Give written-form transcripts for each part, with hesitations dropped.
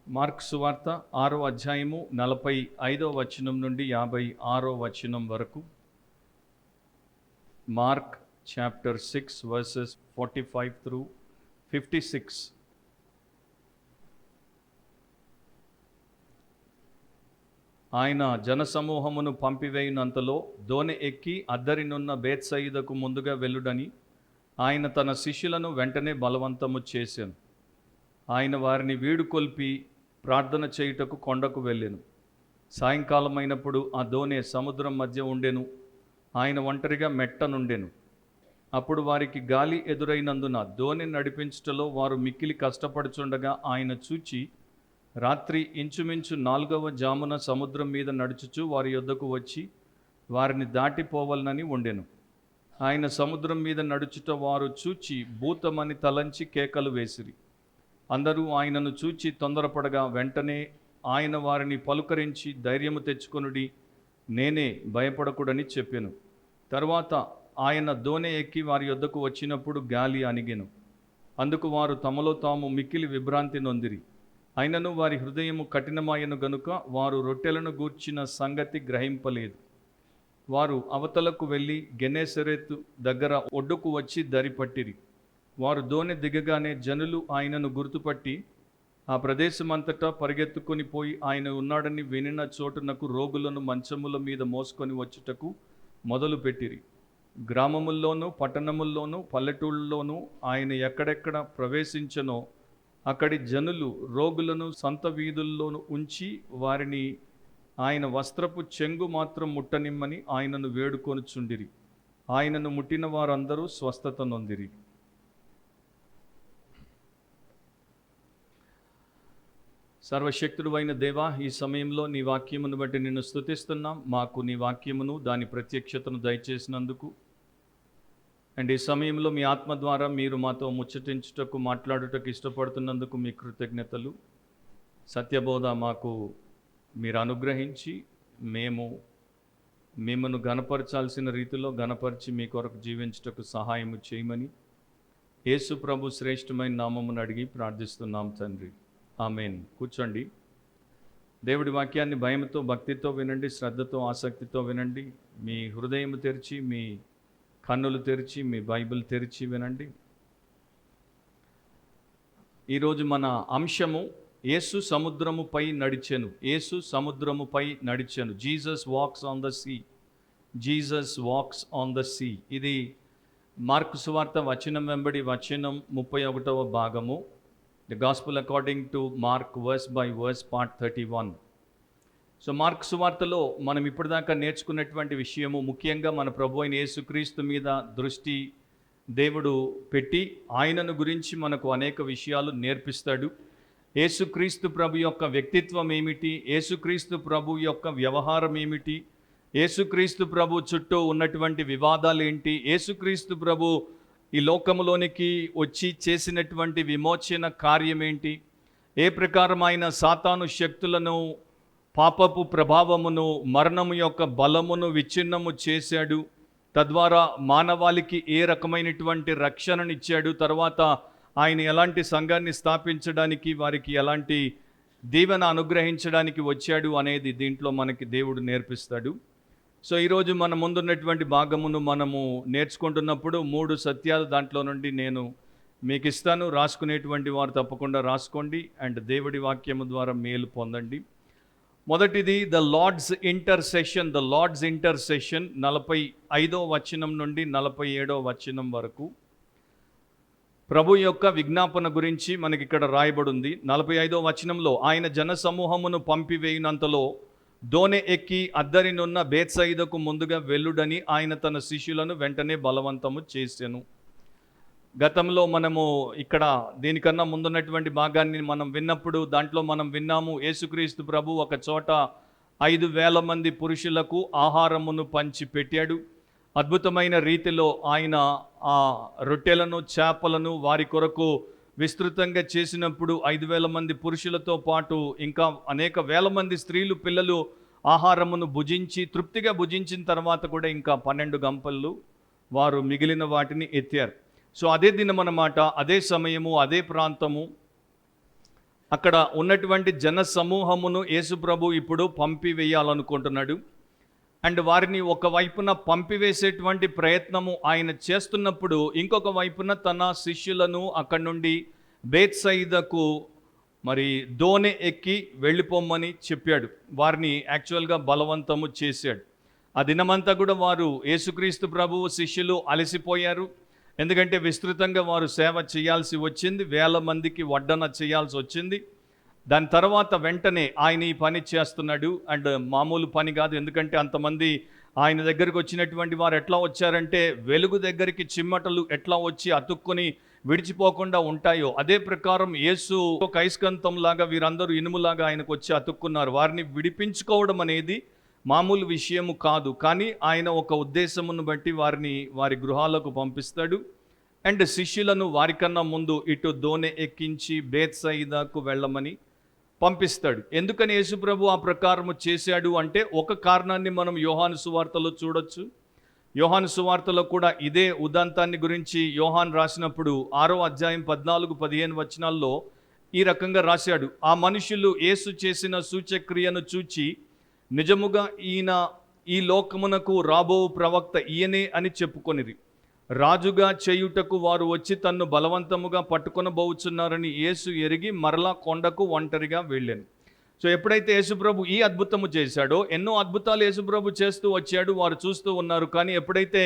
Mark సువార్త 6వ అధ్యాయము 45వ వచనం నుండి 56వ వచనం వరకు. Mark chapter 6 versus 45 through 56. ఆయన జనసమూహమును పంపివేయునంతలో దోణి ఎక్కి అద్దరినున్న బేత్సయిదకు ముందుగా వెళ్ళుడని ఆయన తన శిష్యులను వెంటనే బలవంతము చేశాను. ఆయన వారిని వీడుకొల్పి ప్రార్థన చేయుటకు కొండకు వెళ్ళెను. సాయంకాలమైనప్పుడు ఆ దోణి సముద్రం మధ్య ఉండెను. ఆయన ఒంటరిగా మెట్టనుండెను. అప్పుడు వారికి గాలి ఎదురైనందున దోణి నడిపించుటలో వారు మిక్కిలి కష్టపడుచుండగా ఆయన చూచి రాత్రి ఇంచుమించు 4వ జామున సముద్రం మీద నడుచుచు వారి యొద్దకు వచ్చి వారిని దాటిపోవలనని ఉండెను. ఆయన సముద్రం మీద నడుచుట వారు చూచి భూతమని తలంచి కేకలు వేసిరి. అందరూ ఆయనను చూచి తొందరపడగా వెంటనే ఆయన వారిని పలుకరించి ధైర్యము తెచ్చుకొనుడి, నేనే, భయపడకుడని చెప్పెను. తరువాత ఆయన దోణి ఎక్కి వారి యొద్దకు వచ్చినప్పుడు గాలి అణిగెను. అందుకు వారు తమలో తాము మిక్కిలి విభ్రాంతి నొందిరి. అయినను వారి హృదయము కఠినమాయను గనుక వారు రొట్టెలను గూర్చిన సంగతి గ్రహింపలేదు. వారు అవతలకు వెళ్ళి గెనేసరెతు దగ్గర ఒడ్డుకు వచ్చి దరిపట్టిరి. వారు దోణి దిగగానే జనులు ఆయనను గుర్తుపట్టి ఆ ప్రదేశమంతటా పరిగెత్తుకొని పోయి ఆయన ఉన్నాడని వినిన చోటునకు రోగులను మంచముల మీద మోసుకొని వచ్చుటకు మొదలుపెట్టిరి. గ్రామముల్లోనూ పట్టణముల్లోనూ పల్లెటూళ్ళలోనూ ఆయన ఎక్కడెక్కడ ప్రవేశించనో అక్కడి జనులు రోగులను సంత వీధుల్లోనూ ఉంచి వారిని ఆయన వస్త్రపు చెంగు మాత్రం ముట్టనిమ్మని ఆయనను వేడుకొనుచుండిరి. ఆయనను ముట్టిన వారందరూ స్వస్థత నొందిరి. సర్వశక్తుడు అయిన దేవా, ఈ సమయంలో నీ వాక్యమును బట్టి నిన్ను స్తుతిస్తున్నాం. మాకు నీ వాక్యమును దాని ప్రత్యక్షతను దయచేసినందుకు అండ్ ఈ సమయంలో మీ ఆత్మ ద్వారా మీరు మాతో ముచ్చటించుటకు మాట్లాడుటకు ఇష్టపడుతున్నందుకు మీ కృతజ్ఞతలు. సత్యబోధ మాకు మీరు అనుగ్రహించి మేము మిమ్మను గణపరచాల్సిన రీతిలో గణపరిచి మీ కొరకు జీవించుటకు సహాయము చేయమని యేసు ప్రభు శ్రేష్టమైన నామమును అడిగి ప్రార్థిస్తున్నాం తండ్రి, ఆమేన్. కూర్చోండి. దేవుడి వాక్యాన్ని భయంతో భక్తితో వినండి, శ్రద్ధతో ఆసక్తితో వినండి. మీ హృదయం తెరిచి, మీ కన్నులు తెరిచి, మీ బైబిల్ తెరిచి వినండి. ఈరోజు మన అంశము యేసు సముద్రముపై నడిచెను. యేసు సముద్రముపై నడిచెను. Jesus walks on the sea. Jesus walks on the sea. ఇది మార్కు సువార్త వచనం వెంబడి వచనం 31వ భాగము. The gospel according to Mark verse by verse part 31. So Mark సువార్తలో మనం ఇప్పటిదాకా నేర్చుకున్నటువంటి విషయము ముఖ్యంగా మన ప్రభు అయిన యేసుక్రీస్తు మీద దృష్టి దేవుడు పెట్టి ఆయనను గురించి మనకు అనేక విషయాలు నేర్పిస్తాడు. యేసుక్రీస్తు ప్రభు యొక్క వ్యక్తిత్వం ఏమిటి, యేసుక్రీస్తు ప్రభు యొక్క వ్యవహారం ఏమిటి, యేసుక్రీస్తు ప్రభు చుట్టూ ఉన్నటువంటి వివాదాలు ఏంటి, యేసుక్రీస్తు ప్రభు ఈ లోకములోనికి వచ్చి చేసినటువంటి విమోచన కార్యమేంటి, ఏ ప్రకారమైన సాతాను శక్తులను, పాపపు ప్రభావమును, మరణము యొక్క బలమును విచ్ఛిన్నము చేశాడు, తద్వారా మానవాళికి ఏ రకమైనటువంటి రక్షణనిచ్చాడు, తర్వాత ఆయన ఎలాంటి సంఘాన్ని స్థాపించడానికి, వారికి ఎలాంటి దీవెన అనుగ్రహించడానికి వచ్చాడు అనేది దీంట్లో మనకి దేవుడు నేర్పిస్తాడు. సో ఈరోజు మన ముందున్నటువంటి భాగమును మనము నేర్చుకుంటున్నప్పుడు 3 సత్యాలు దాంట్లో నుండి నేను మీకు ఇస్తాను. రాసుకునేటువంటి వారు తప్పకుండా రాసుకోండి అండ్ దేవుడి వాక్యము ద్వారా మేలు పొందండి. మొదటిది the Lord's intercession. The Lord's intercession 45వ వచనం నుండి 47వ వచనం వరకు ప్రభు యొక్క విజ్ఞాపన గురించి మనకి ఇక్కడ రాయబడింది. 45వ వచనంలో ఆయన జనసమూహమును పంపివేయునంతలో దోణి ఎక్కి అద్దరినున్న బేత్సయిదకు ముందుగా వెళ్ళుడని ఆయన తన శిష్యులను వెంటనే బలవంతము చేసెను. గతంలో మనము ఇక్కడ దీనికన్నా ముందున్నటువంటి భాగాన్ని మనం విన్నప్పుడు దాంట్లో మనం విన్నాము, యేసుక్రీస్తు ప్రభు ఒక చోట 5,000 మంది పురుషులకు ఆహారమును పంచి పెట్టాడు. అద్భుతమైన రీతిలో ఆయన ఆ రొట్టెలను, చేపలను వారి కొరకు విస్తృతంగా చేసినప్పుడు 5,000 మంది పురుషులతో పాటు ఇంకా అనేక వేల మంది స్త్రీలు, పిల్లలు ఆహారమును భుజించి తృప్తిగా భుజించిన తర్వాత కూడా ఇంకా 12 గంపలు వారు మిగిలిన వాటిని ఎత్తారు. సో అదే దినం అన్నమాట, అదే సమయము, అదే ప్రాంతము. అక్కడ ఉన్నటువంటి జన సమూహమును యేసుప్రభు ఇప్పుడు పంపివేయాలనుకుంటున్నాడు. అండ్ వారిని ఒకవైపున పంపివేసేటువంటి ప్రయత్నము ఆయన చేస్తున్నప్పుడు, ఇంకొక వైపున తన శిష్యులను అక్కడి నుండి బేత్సయిదకు మరి దోణి ఎక్కి వెళ్ళిపోమ్మని చెప్పాడు. వారిని యాక్చువల్గా బలవంతము చేశాడు. ఆ దినమంతా కూడా వారు యేసుక్రీస్తు ప్రభువు శిష్యులు అలసిపోయారు. ఎందుకంటే విస్తృతంగా వారు సేవ చేయాల్సి వచ్చింది, వేల మందికి వడ్డన చేయాల్సి వచ్చింది. దాని తర్వాత వెంటనే ఆయన ఈ పని చేస్తున్నాడు. అండ్ మామూలు పని కాదు, ఎందుకంటే అంతమంది ఆయన దగ్గరికి వచ్చినటువంటి వారు ఎట్లా వచ్చారంటే, వెలుగు దగ్గరికి చిమ్మటలు ఎట్లా వచ్చి అతుక్కొని విడిచిపోకుండా ఉంటాయో అదే ప్రకారం యేసు ఒక అయస్కాంతంలాగా వీరందరూ ఇనుములాగా ఆయనకు వచ్చి అతుక్కున్నారు. వారిని విడిపించుకోవడం అనేది మామూలు విషయము కాదు, కానీ ఆయన ఒక ఉద్దేశమును బట్టి వారిని వారి గృహాలకు పంపిస్తాడు. అండ్ శిష్యులను వారికన్నా ముందు ఇటు దోణి ఎక్కించి బేత్సయిదాకు వెళ్ళమని పంపిస్తాడు. ఎందుకని యేసుప్రభు ఆ ప్రకారము చేశాడు అంటే, ఒక కారణాన్ని మనం యోహాను సువార్తలో చూడొచ్చు. యోహాను సువార్తలో కూడా ఇదే ఉదంతాన్ని గురించి యోహాను రాసినప్పుడు 6వ అధ్యాయం 14-15 వచనాల్లో ఈ రకంగా రాశాడు. ఆ మనుషులు యేసు చేసిన సూచక్రియను చూచి, నిజముగా ఈయన ఈ లోకమునకు రాబో ప్రవక్త ఈయనే అని చెప్పుకొనిరి. రాజుగా చేయుటకు వారు వచ్చి తన్ను బలవంతముగా పట్టుకొనబోచున్నారని యేసు ఎరిగి మరలా కొండకు ఒంటరిగా వెళ్ళాను. సో ఎప్పుడైతే యేసుప్రభు ఈ అద్భుతము చేశాడో, ఎన్నో అద్భుతాలు యేసుప్రభు చేస్తూ వచ్చాడు, వారు చూస్తూ ఉన్నారు. కానీ ఎప్పుడైతే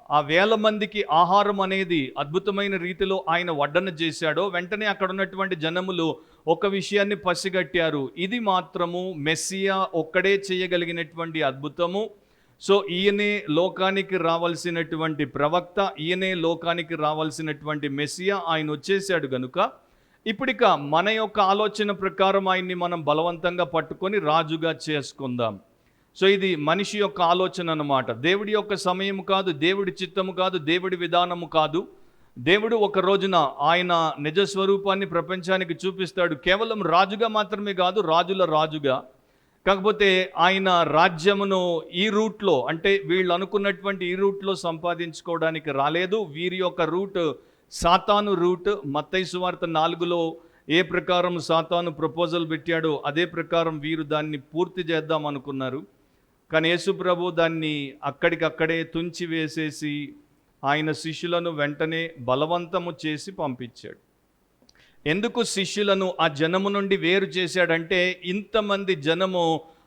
ఆ వేల మందికి ఆహారం అనేది అద్భుతమైన రీతిలో ఆయన వడ్డన చేశాడో, వెంటనే అక్కడ ఉన్నటువంటి జనములు ఒక విషయాన్ని పసిగట్టారు. ఇది మాత్రము మెస్సియా ఒక్కడే చేయగలిగినటువంటి అద్భుతము. సో ఈయనే లోకానికి రావాల్సినటువంటి ప్రవక్త, ఈయనే లోకానికి రావాల్సినటువంటి మెస్సియా, ఆయన వచ్చేసాడు గనుక ఇప్పుడిక మన యొక్క ఆలోచన ప్రకారం ఆయన్ని మనం బలవంతంగా పట్టుకొని రాజుగా చేసుకుందాం. సో ఇది మనిషి యొక్క ఆలోచన అన్నమాట. దేవుడి యొక్క సమయం కాదు, దేవుడి చిత్తము కాదు, దేవుడి విధానము కాదు. దేవుడు ఒక రోజున ఆయన నిజస్వరూపాన్ని ప్రపంచానికి చూపిస్తాడు. కేవలం రాజుగా మాత్రమే కాదు, రాజుల రాజుగా. కాకపోతే ఆయన రాజ్యమును ఈ రూట్లో, అంటే వీళ్ళు అనుకున్నటువంటి ఈ రూట్లో సంపాదించుకోవడానికి రాలేదు. వీరి యొక్క రూట్ సాతాను రూట్. మత్తయి సువార్త 4లో ఏ ప్రకారం సాతాను ప్రపోజల్ పెట్టాడో అదే ప్రకారం వీరు దాన్ని పూర్తి చేద్దాం అనుకున్నారు. కానీ యేసుప్రభు దాన్ని అక్కడికక్కడే తుంచి వేసేసి ఆయన శిష్యులను వెంటనే బలవంతము చేసి పంపించాడు. ఎందుకు శిష్యులను ఆ జనము నుండి వేరు చేశాడంటే, ఇంతమంది జనము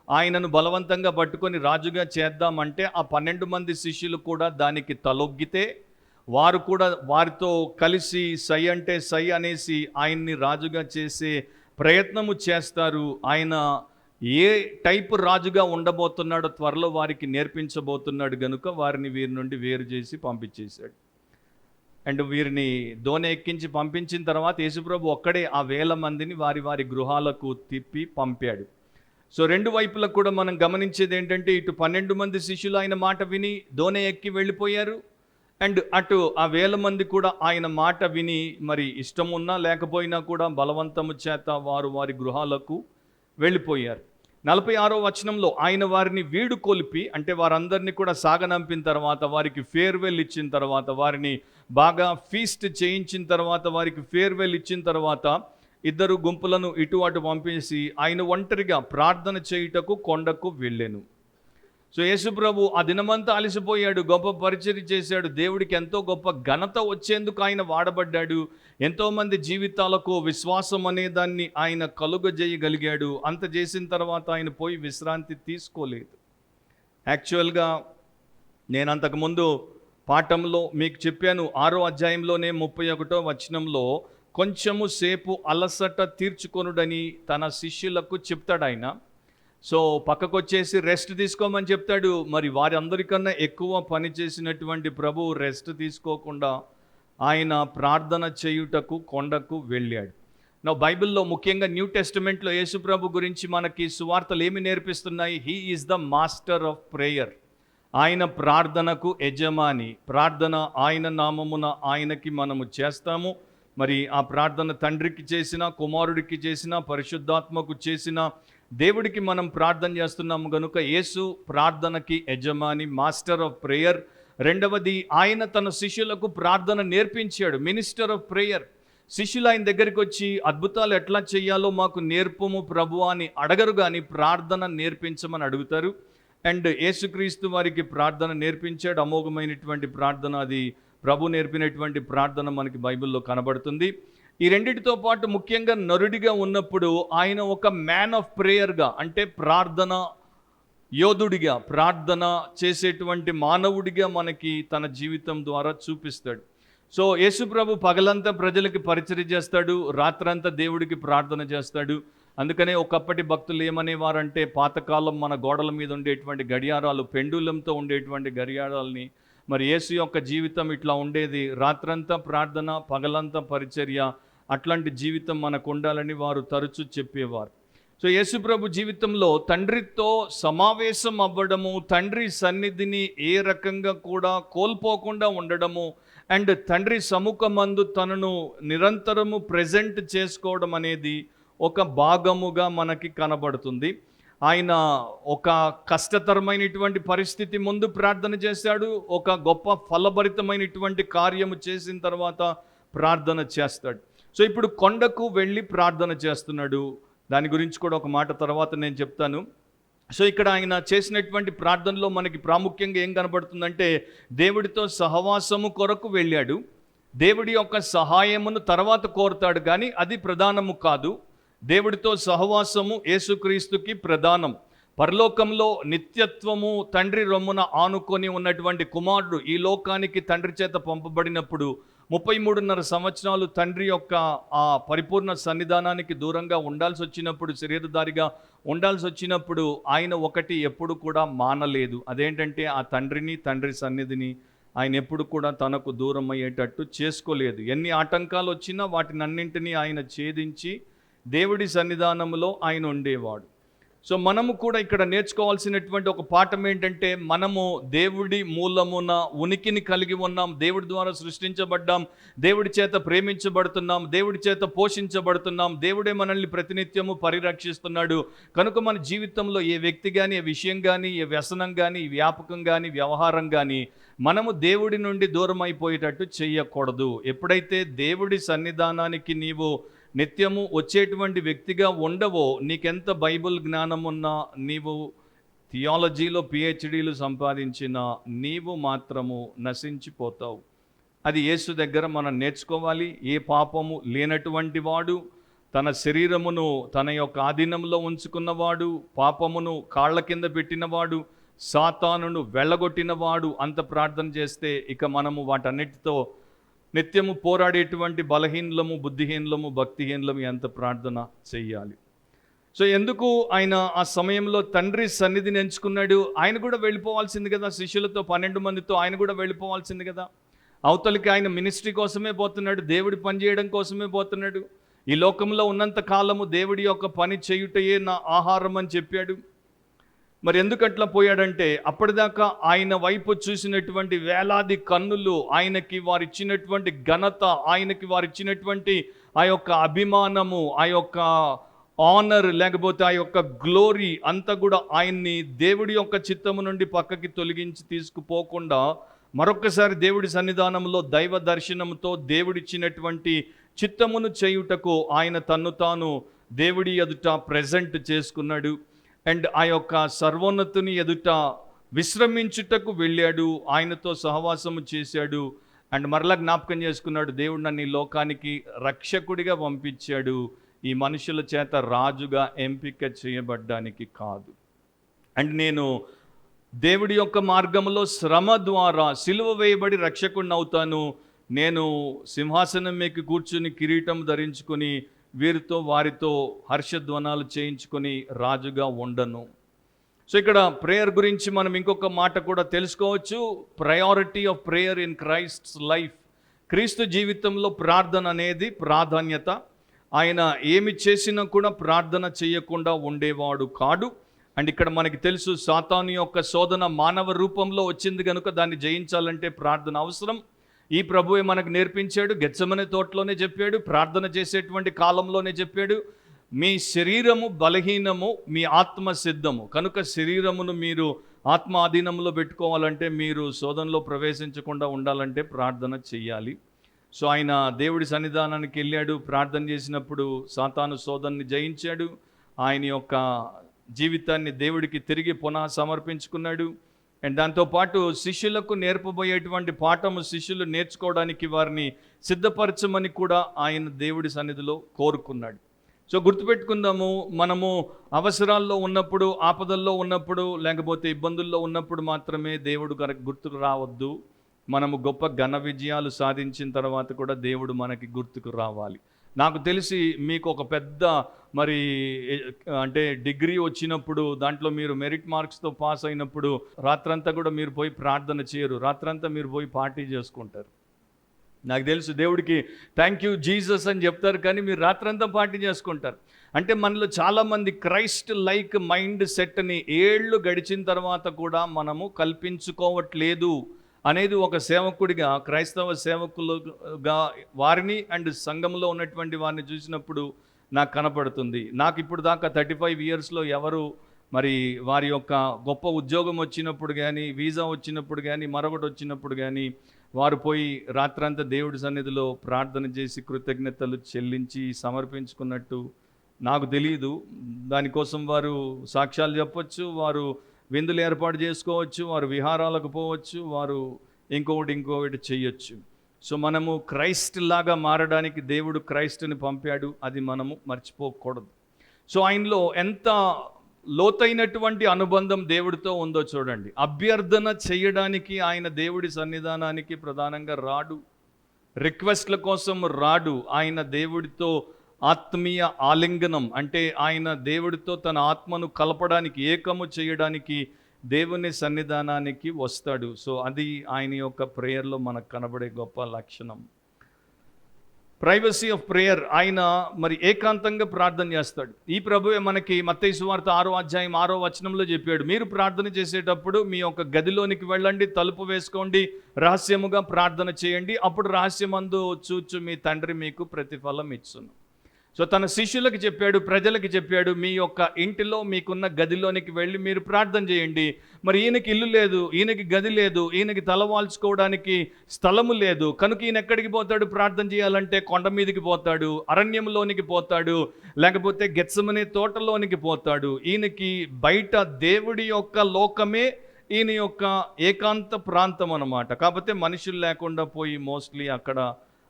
ఆయనను బలవంతంగా పట్టుకొని రాజుగా చేద్దామంటే ఆ 12 మంది శిష్యులు కూడా దానికి తలొగ్గితే, వారు కూడా వారితో కలిసి సై అంటే సై అనేసి ఆయన్ని రాజుగా చేసే ప్రయత్నము చేస్తారు. ఆయన ఏ టైపు రాజుగా ఉండబోతున్నాడో త్వరలో వారికి నేర్పించబోతున్నాడు గనుక వారిని వీరి నుండి వేరు చేసి పంపించేశాడు. అండ్ వీరిని దోణి ఎక్కించి పంపించిన తర్వాత యేసుప్రభు ఒక్కడే ఆ వేల మందిని వారి వారి గృహాలకు తిప్పి పంపాడు. సో రెండు వైపులకు కూడా మనం గమనించేది ఏంటంటే, ఇటు 12 మంది శిష్యులు ఆయన మాట విని దోణి ఎక్కి వెళ్ళిపోయారు. అండ్ అటు ఆ వేల మంది కూడా ఆయన మాట విని మరి ఇష్టం ఉన్నా లేకపోయినా కూడా బలవంతము చేత వారు వారి గృహాలకు వెళ్ళిపోయారు. 46వ వచనంలో ఆయన వారిని వీడుకొలిపి, అంటే వారందరినీ కూడా సాగనంపిన తర్వాత, వారికి ఫేర్వెల్ ఇచ్చిన తర్వాత, వారిని బాగా ఫీస్ట్ చేయించిన తర్వాత, వారికి ఫేర్వెల్ ఇచ్చిన తర్వాత 2 గుంపులను ఇటు అటు పంపేసి ఆయన ఒంటరిగా ప్రార్థన చేయుటకు కొండకు వెళ్ళాను. సో యేసుప్రభు ఆ దినమంతా అలసిపోయాడు, గొప్ప పరిచర్య చేశాడు, దేవుడికి ఎంతో గొప్ప ఘనత వచ్చేందుకు ఆయన వాడబడ్డాడు, ఎంతోమంది జీవితాలకు విశ్వాసం అనే దాన్ని ఆయన కలుగజేయగలిగాడు. అంత చేసిన తర్వాత ఆయన పోయి విశ్రాంతి తీసుకోలేదు. యాక్చువల్గా నేను అంతకుముందు పాఠంలో మీకు చెప్పాను, 6వ అధ్యాయంలోనే 31వ వచనంలో కొంచెము సేపు అలసట తీర్చుకొనుడని తన శిష్యులకు చెప్తాడు ఆయన. సో పక్కకు వచ్చేసి రెస్ట్ తీసుకోమని చెప్తాడు. మరి వారి అందరికన్నా ఎక్కువ పని చేసినటువంటి ప్రభు రెస్ట్ తీసుకోకుండా ఆయన ప్రార్థన చేయుటకు కొండకు వెళ్ళాడు. నా బైబిల్లో ముఖ్యంగా న్యూ టెస్టిమెంట్లో యేసుప్రభు గురించి మనకి సువార్తలు ఏమి నేర్పిస్తున్నాయి? He is the master of prayer. ఆయన ప్రార్థనకు యజమాని. ప్రార్థన ఆయన నామమున ఆయనకి మనము చేస్తాము. మరి ఆ ప్రార్థన తండ్రికి చేసిన, కుమారుడికి చేసిన, పరిశుద్ధాత్మకు చేసిన దేవుడికి మనం ప్రార్థన చేస్తున్నాము గనుక యేసు ప్రార్థనకి యజమాని, మాస్టర్ ఆఫ్ ప్రేయర్. రెండవది, ఆయన తన శిష్యులకు ప్రార్థన నేర్పించాడు, మినిస్టర్ ఆఫ్ ప్రేయర్. శిష్యులు ఆయన దగ్గరికి వచ్చి అద్భుతాలు ఎట్లా చేయాలో మాకు నేర్పము ప్రభువా అని అడగరు, కానీ ప్రార్థన నేర్పించమని అడుగుతారు. అండ్ యేసుక్రీస్తు వారికి ప్రార్థన నేర్పించాడు. అమోఘమైనటువంటి ప్రార్థన, అది ప్రభు నేర్పినటువంటి ప్రార్థన మనకి బైబిల్లో కనబడుతుంది. ఈ రెండిటితో పాటు ముఖ్యంగా నరుడిగా ఉన్నప్పుడు ఆయన ఒక మ్యాన్ ఆఫ్ ప్రేయర్గా, అంటే ప్రార్థన యోధుడిగా, ప్రార్థన చేసేటువంటి మానవుడిగా మనకి తన జీవితం ద్వారా చూపిస్తాడు. సో యేసు ప్రభు పగలంతా ప్రజలకి పరిచర్య చేస్తాడు, రాత్రంతా దేవుడికి ప్రార్థన చేస్తాడు. అందుకనే ఒకప్పటి భక్తులు ఏమనేవారంటే, పాతకాలం మన గోడల మీద ఉండేటువంటి గడియారాలు, పెండులంతో ఉండేటువంటి గడియారాలని, మరి యేసు యొక్క జీవితం ఇట్లా ఉండేది, రాత్రంతా ప్రార్థన, పగలంతా పరిచర్య, అట్లాంటి జీవితం మనకు ఉండాలని వారు తరచూ చెప్పేవారు. సో యేసు ప్రభు జీవితంలో తండ్రితో సమావేశం అవ్వడము, తండ్రి సన్నిధిని ఏ రకంగా కూడా కోల్పోకుండా ఉండడము, అండ్ తండ్రి సముఖమందు తనను నిరంతరము ప్రెజెంట్ చేసుకోవడం అనేది ఒక భాగముగా మనకి కనబడుతుంది. ఆయన ఒక కష్టతరమైనటువంటి పరిస్థితి ముందు ప్రార్థన చేశాడు, ఒక గొప్ప ఫలభరితమైనటువంటి కార్యము చేసిన తర్వాత ప్రార్థన చేస్తాడు. సో ఇప్పుడు కొండకు వెళ్ళి ప్రార్థన చేస్తున్నాడు. దాని గురించి కూడా ఒక మాట తర్వాత నేను చెప్తాను. సో ఇక్కడ ఆయన చేసినటువంటి ప్రార్థనలో మనకి ప్రాముఖ్యంగా ఏం కనబడుతుందంటే, దేవుడితో సహవాసము కొరకు వెళ్ళాడు. దేవుడి యొక్క సహాయమును తర్వాత కోరుతాడు, కానీ అది ప్రధానము కాదు. దేవుడితో సహవాసము యేసుక్రీస్తుకి ప్రధానం. పరలోకంలో నిత్యత్వము తండ్రి రొమ్మున ఆనుకొని ఉన్నటువంటి కుమారుడు ఈ లోకానికి తండ్రి చేత పంపబడినప్పుడు 33.5 సంవత్సరాలు తండ్రి యొక్క ఆ పరిపూర్ణ సన్నిధానానికి దూరంగా ఉండాల్సి వచ్చినప్పుడు, శరీరధారిగా ఉండాల్సి వచ్చినప్పుడు ఆయన ఒకటి ఎప్పుడు కూడా మానలేదు. అదేంటంటే ఆ తండ్రిని, తండ్రి సన్నిధిని ఆయన ఎప్పుడు కూడా తనకు దూరం అయ్యేటట్టు చేసుకోలేదు. ఎన్ని ఆటంకాలు వచ్చినా వాటినన్నింటినీ ఆయన ఛేదించి దేవుడి సన్నిధానంలో ఆయన ఉండేవాడు. సో మనము కూడా ఇక్కడ నేర్చుకోవాల్సినటువంటి ఒక పాఠం ఏంటంటే, మనము దేవుడి మూలమున ఉనికిని కలిగి ఉన్నాం, దేవుడి ద్వారా సృష్టించబడ్డాం, దేవుడి చేత ప్రేమించబడుతున్నాం, దేవుడి చేత పోషించబడుతున్నాం, దేవుడే మనల్ని ప్రతినిత్యము పరిరక్షిస్తున్నాడు. కనుక మన జీవితంలో ఏ వ్యక్తి కానీ, ఏ విషయం కానీ, ఏ వ్యసనం కానీ, ఈ వ్యాపకం కానీ, వ్యవహారం కానీ మనము దేవుడి నుండి దూరం అయిపోయేటట్టు చేయకూడదు. ఎప్పుడైతే దేవుడి సన్నిధానానికి నీవు నిత్యము వచ్చేటువంటి వ్యక్తిగా ఉండవో, నీకెంత బైబిల్ జ్ఞానం ఉన్నా, నీవు థియాలజీలో పిహెచ్డీలు సంపాదించినా నీవు మాత్రము నశించిపోతావు. అది యేసు దగ్గర మనం నేర్చుకోవాలి. ఏ పాపము లేనటువంటి వాడు, తన శరీరమును తన యొక్క ఆధీనంలో ఉంచుకున్నవాడు, పాపమును కాళ్ళ కింద పెట్టినవాడు, సాతానును వెళ్ళగొట్టినవాడు అంత ప్రార్థన చేస్తే ఇక మనము వాటన్నిటితో నిత్యము పోరాడేటువంటి బలహీనలము, బుద్ధిహీనలము, భక్తిహీనలము ఎంత ప్రార్థన చెయ్యాలి. సో ఎందుకు ఆయన ఆ సమయంలో తండ్రి సన్నిధిని ఎంచుకున్నాడు? ఆయన కూడా వెళ్ళిపోవాల్సింది కదా, శిష్యులతో 12 మందితో ఆయన కూడా వెళ్ళిపోవాల్సింది కదా. అవతలికి ఆయన మినిస్ట్రీ కోసమే పోతున్నాడు, దేవుడి పని చేయడం కోసమే పోతున్నాడు. ఈ లోకంలో ఉన్నంత కాలము దేవుడి యొక్క పని చేయుటయే నా ఆహారం అని చెప్పాడు. మరి ఎందుకట్లా పోయాడంటే, అప్పటిదాకా ఆయన వైపు చూసినటువంటి వేలాది కన్నులు, ఆయనకి వారిచ్చినటువంటి ఘనత, ఆయనకి వారిచ్చినటువంటి ఆ యొక్క అభిమానము, ఆ యొక్క ఆనర్, లేకపోతే ఆ యొక్క గ్లోరీ అంతా కూడా ఆయన్ని దేవుడి యొక్క చిత్తము నుండి పక్కకి తొలగించి తీసుకుపోకుండా మరొకసారి దేవుడి సన్నిధానంలో దైవ దర్శనంతో దేవుడిచ్చినటువంటి చిత్తమును చేయుటకు ఆయన తన్ను తాను దేవుడి ఎదుట ప్రెజెంట్ చేసుకున్నాడు. అండ్ ఆ యొక్క సర్వోన్నతుని ఎదుట విశ్రమించుటకు వెళ్ళాడు, ఆయనతో సహవాసము చేశాడు. అండ్ మరలా జ్ఞాపకం చేసుకున్నాడు, దేవుడు నన్ను ఈ లోకానికి రక్షకుడిగా పంపించాడు, ఈ మనుషుల చేత రాజుగా ఎంపిక చేయబడ్డానికి కాదు. అండ్ నేను దేవుడి యొక్క మార్గంలో శ్రమ ద్వారా సిలువ వేయబడి రక్షకుడిని అవుతాను, నేను సింహాసనం మీద కూర్చుని కిరీటం ధరించుకొని వీరితో వారితో హర్షధ్వనాలు చేయించుకొని రాజుగా ఉండను. సో ఇక్కడ ప్రేయర్ గురించి మనం ఇంకొక మాట కూడా తెలుసుకోవచ్చు. Priority of prayer in Christ's life. క్రీస్తు జీవితంలో ప్రార్థన అనేది ప్రాధాన్యత. ఆయన ఏమి చేసినా కూడా ప్రార్థన చేయకుండా ఉండేవాడు కాడు. అండ్ ఇక్కడ మనకి తెలుసు, సాతాను యొక్క శోధన మానవ రూపంలో వచ్చింది కనుక దాన్ని జయించాలంటే ప్రార్థన అవసరం. ఈ ప్రభువే మనకు నేర్పించాడు. గెత్సెమనే తోటలోనే చెప్పాడు, ప్రార్థన చేసేటువంటి కాలంలోనే చెప్పాడు, మీ శరీరము బలహీనము, మీ ఆత్మ సిద్ధము. కనుక శరీరమును మీరు ఆత్మ ఆధీనంలో పెట్టుకోవాలంటే, మీరు శోధనలో ప్రవేశించకుండా ఉండాలంటే ప్రార్థన చెయ్యాలి. సో ఆయన దేవుడి సన్నిధానానికి వెళ్ళాడు, ప్రార్థన చేసినప్పుడు సాతాను శోధనని జయించాడు. ఆయన యొక్క జీవితాన్ని దేవుడికి తిరిగి పునః సమర్పించుకున్నాడు. అండ్ దాంతోపాటు శిష్యులకు నేర్పబోయేటువంటి పాఠము శిష్యులు నేర్చుకోవడానికి వారిని సిద్ధపరచమని కూడా ఆయన దేవుడి సన్నిధిలో కోరుకున్నాడు. సో గుర్తుపెట్టుకుందాము, మనము అవసరాల్లో ఉన్నప్పుడు, ఆపదల్లో ఉన్నప్పుడు, లేకపోతే ఇబ్బందుల్లో ఉన్నప్పుడు మాత్రమే దేవుడు గుర్తుకు రావద్దు. మనము గొప్ప ఘన విజయాలు సాధించిన తర్వాత కూడా దేవుడు మనకి గుర్తుకు రావాలి. నాకు తెలిసి మీకు ఒక పెద్ద అంటే డిగ్రీ వచ్చినప్పుడు, దాంట్లో మీరు మెరిట్ మార్క్స్తో పాస్ అయినప్పుడు రాత్రంతా కూడా మీరు పోయి ప్రార్థన చేయరు, రాత్రంతా మీరు పోయి పార్టీ చేసుకుంటారు. నాకు తెలుసు, దేవుడికి థ్యాంక్ యూ జీసస్ అని చెప్తారు, కానీ మీరు రాత్రంతా పార్టీ చేసుకుంటారు. అంటే మనలో చాలామంది క్రైస్ట్ లైక్ మైండ్ సెట్ని ఏళ్ళు గడిచిన తర్వాత కూడా మనము కల్పించుకోవట్లేదు అనేది ఒక సేవకుడిగా, క్రైస్తవ సేవకులుగా వారిని అండ్ సంఘంలో ఉన్నటువంటి వారిని చూసినప్పుడు నాకు కనపడుతుంది. నాకు ఇప్పుడు దాకా 35 ఇయర్స్లో ఎవరు వారి యొక్క గొప్ప ఉద్యోగం వచ్చినప్పుడు కానీ, వీసా వచ్చినప్పుడు కానీ, మరొకటి వచ్చినప్పుడు కానీ వారు పోయి రాత్రంతా దేవుడి సన్నిధిలో ప్రార్థన చేసి కృతజ్ఞతలు చెల్లించి సమర్పించుకున్నట్టు నాకు తెలియదు. దానికోసం వారు సాక్ష్యాలు చెప్పొచ్చు, వారు విందులు ఏర్పాటు చేసుకోవచ్చు, వారు విహారాలకు పోవచ్చు, వారు ఇంకొకటి చేయొచ్చు. సో మనము క్రైస్ట్ లాగా మారడానికి దేవుడు క్రైస్ట్ని పంపాడు, అది మనము మర్చిపోకూడదు. సో ఆయనలో ఎంత లోతైనటువంటి అనుబంధం దేవుడితో ఉందో చూడండి. అభ్యర్థన చేయడానికి ఆయన దేవుడి సన్నిధానానికి ప్రధానంగా రాడు, రిక్వెస్ట్ల కోసం రాడు. ఆయన దేవుడితో ఆత్మీయ ఆలింగనం, అంటే ఆయన దేవుడితో తన ఆత్మను కలపడానికి, ఏకము చేయడానికి దేవుని సన్నిధానానికి వస్తాడు. సో అది ఆయన యొక్క ప్రేయర్లో మనకు కనబడే గొప్ప లక్షణం. ప్రైవసీ ఆఫ్ ప్రేయర్, ఆయన ఏకాంతంగా ప్రార్థన చేస్తాడు. ఈ ప్రభువే మనకి మత్తయి సువార్త 6వ అధ్యాయం 6వ వచనంలో చెప్పాడు, మీరు ప్రార్థన చేసేటప్పుడు మీ యొక్క గదిలోనికి వెళ్ళండి, తలుపు వేసుకోండి, రహస్యముగా ప్రార్థన చేయండి, అప్పుడు రహస్యమందు చూచు మీ తండ్రి మీకు ప్రతిఫలం ఇచ్చును. సో తన శిష్యులకు చెప్పాడు, ప్రజలకు చెప్పాడు, మీ యొక్క ఇంటిలో మీకున్న గదిలోనికి వెళ్ళి మీరు ప్రార్థన చేయండి. ఈయనకి ఇల్లు లేదు, ఈయనకి గది లేదు, ఈయనకి తలవాల్చుకోవడానికి స్థలము లేదు, కనుక ఈయన ఎక్కడికి పోతాడు? ప్రార్థన చేయాలంటే కొండ మీదకి పోతాడు, అరణ్యంలోనికి పోతాడు, లేకపోతే గెత్సెమనే తోటలోనికి పోతాడు. ఈయనకి బయట దేవుడి యొక్క లోకమే ఈయన యొక్క ఏకాంత ప్రాంతం అన్నమాట. కాకపోతే మనుషులు లేకుండా పోయి మోస్ట్లీ అక్కడ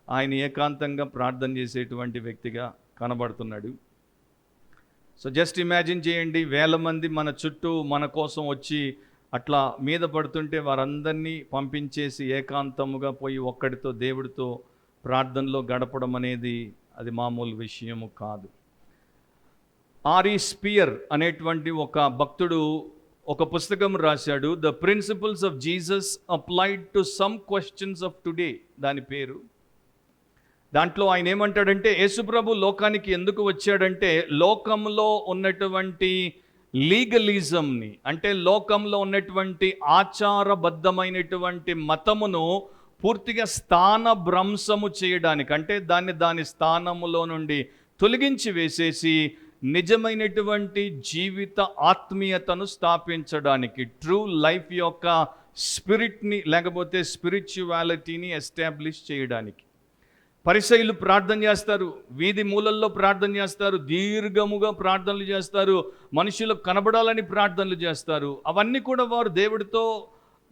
ఆయన ఏకాంతంగా ప్రార్థన చేసేటువంటి వ్యక్తిగా కనబడుతున్నాడు. సో జస్ట్ ఇమాజిన్ చేయండి, వేల మంది మన చుట్టూ మన కోసం వచ్చి అట్లా మీద పడుతుంటే వారందరినీ పంపించేసి ఏకాంతముగా పోయి ఒక్కడితో దేవుడితో ప్రార్థనలో గడపడం అనేది అది మామూలు విషయము కాదు. ఆర్ఈ స్పియర్ అనేటువంటి ఒక భక్తుడు ఒక పుస్తకం రాశాడు, the principles of Jesus applied to some questions of today, దాని పేరు. దాంట్లో ఆయన ఏమంటాడంటే, యేసుప్రభు లోకానికి ఎందుకు వచ్చాడంటే లోకంలో ఉన్నటువంటి లీగలిజంని, అంటే లోకంలో ఉన్నటువంటి ఆచారబద్ధమైనటువంటి మతమును పూర్తిగా స్థానభ్రంశము చేయడానికి, అంటే దాని స్థానములో నుండి తొలగించి వేసేసి నిజమైనటువంటి జీవిత ఆత్మీయతను స్థాపించడానికి, ట్రూ లైఫ్ యొక్క స్పిరిట్ని లేకపోతే స్పిరిచువాలిటీని ఎస్టాబ్లిష్ చేయడానికి. పరిసయ్యులు ప్రార్థన చేస్తారు, వీధి మూలల్లో ప్రార్థన చేస్తారు, దీర్ఘముగా ప్రార్థనలు చేస్తారు, మనుషులకు కనబడాలని ప్రార్థనలు చేస్తారు. అవన్నీ కూడా వారు దేవుడితో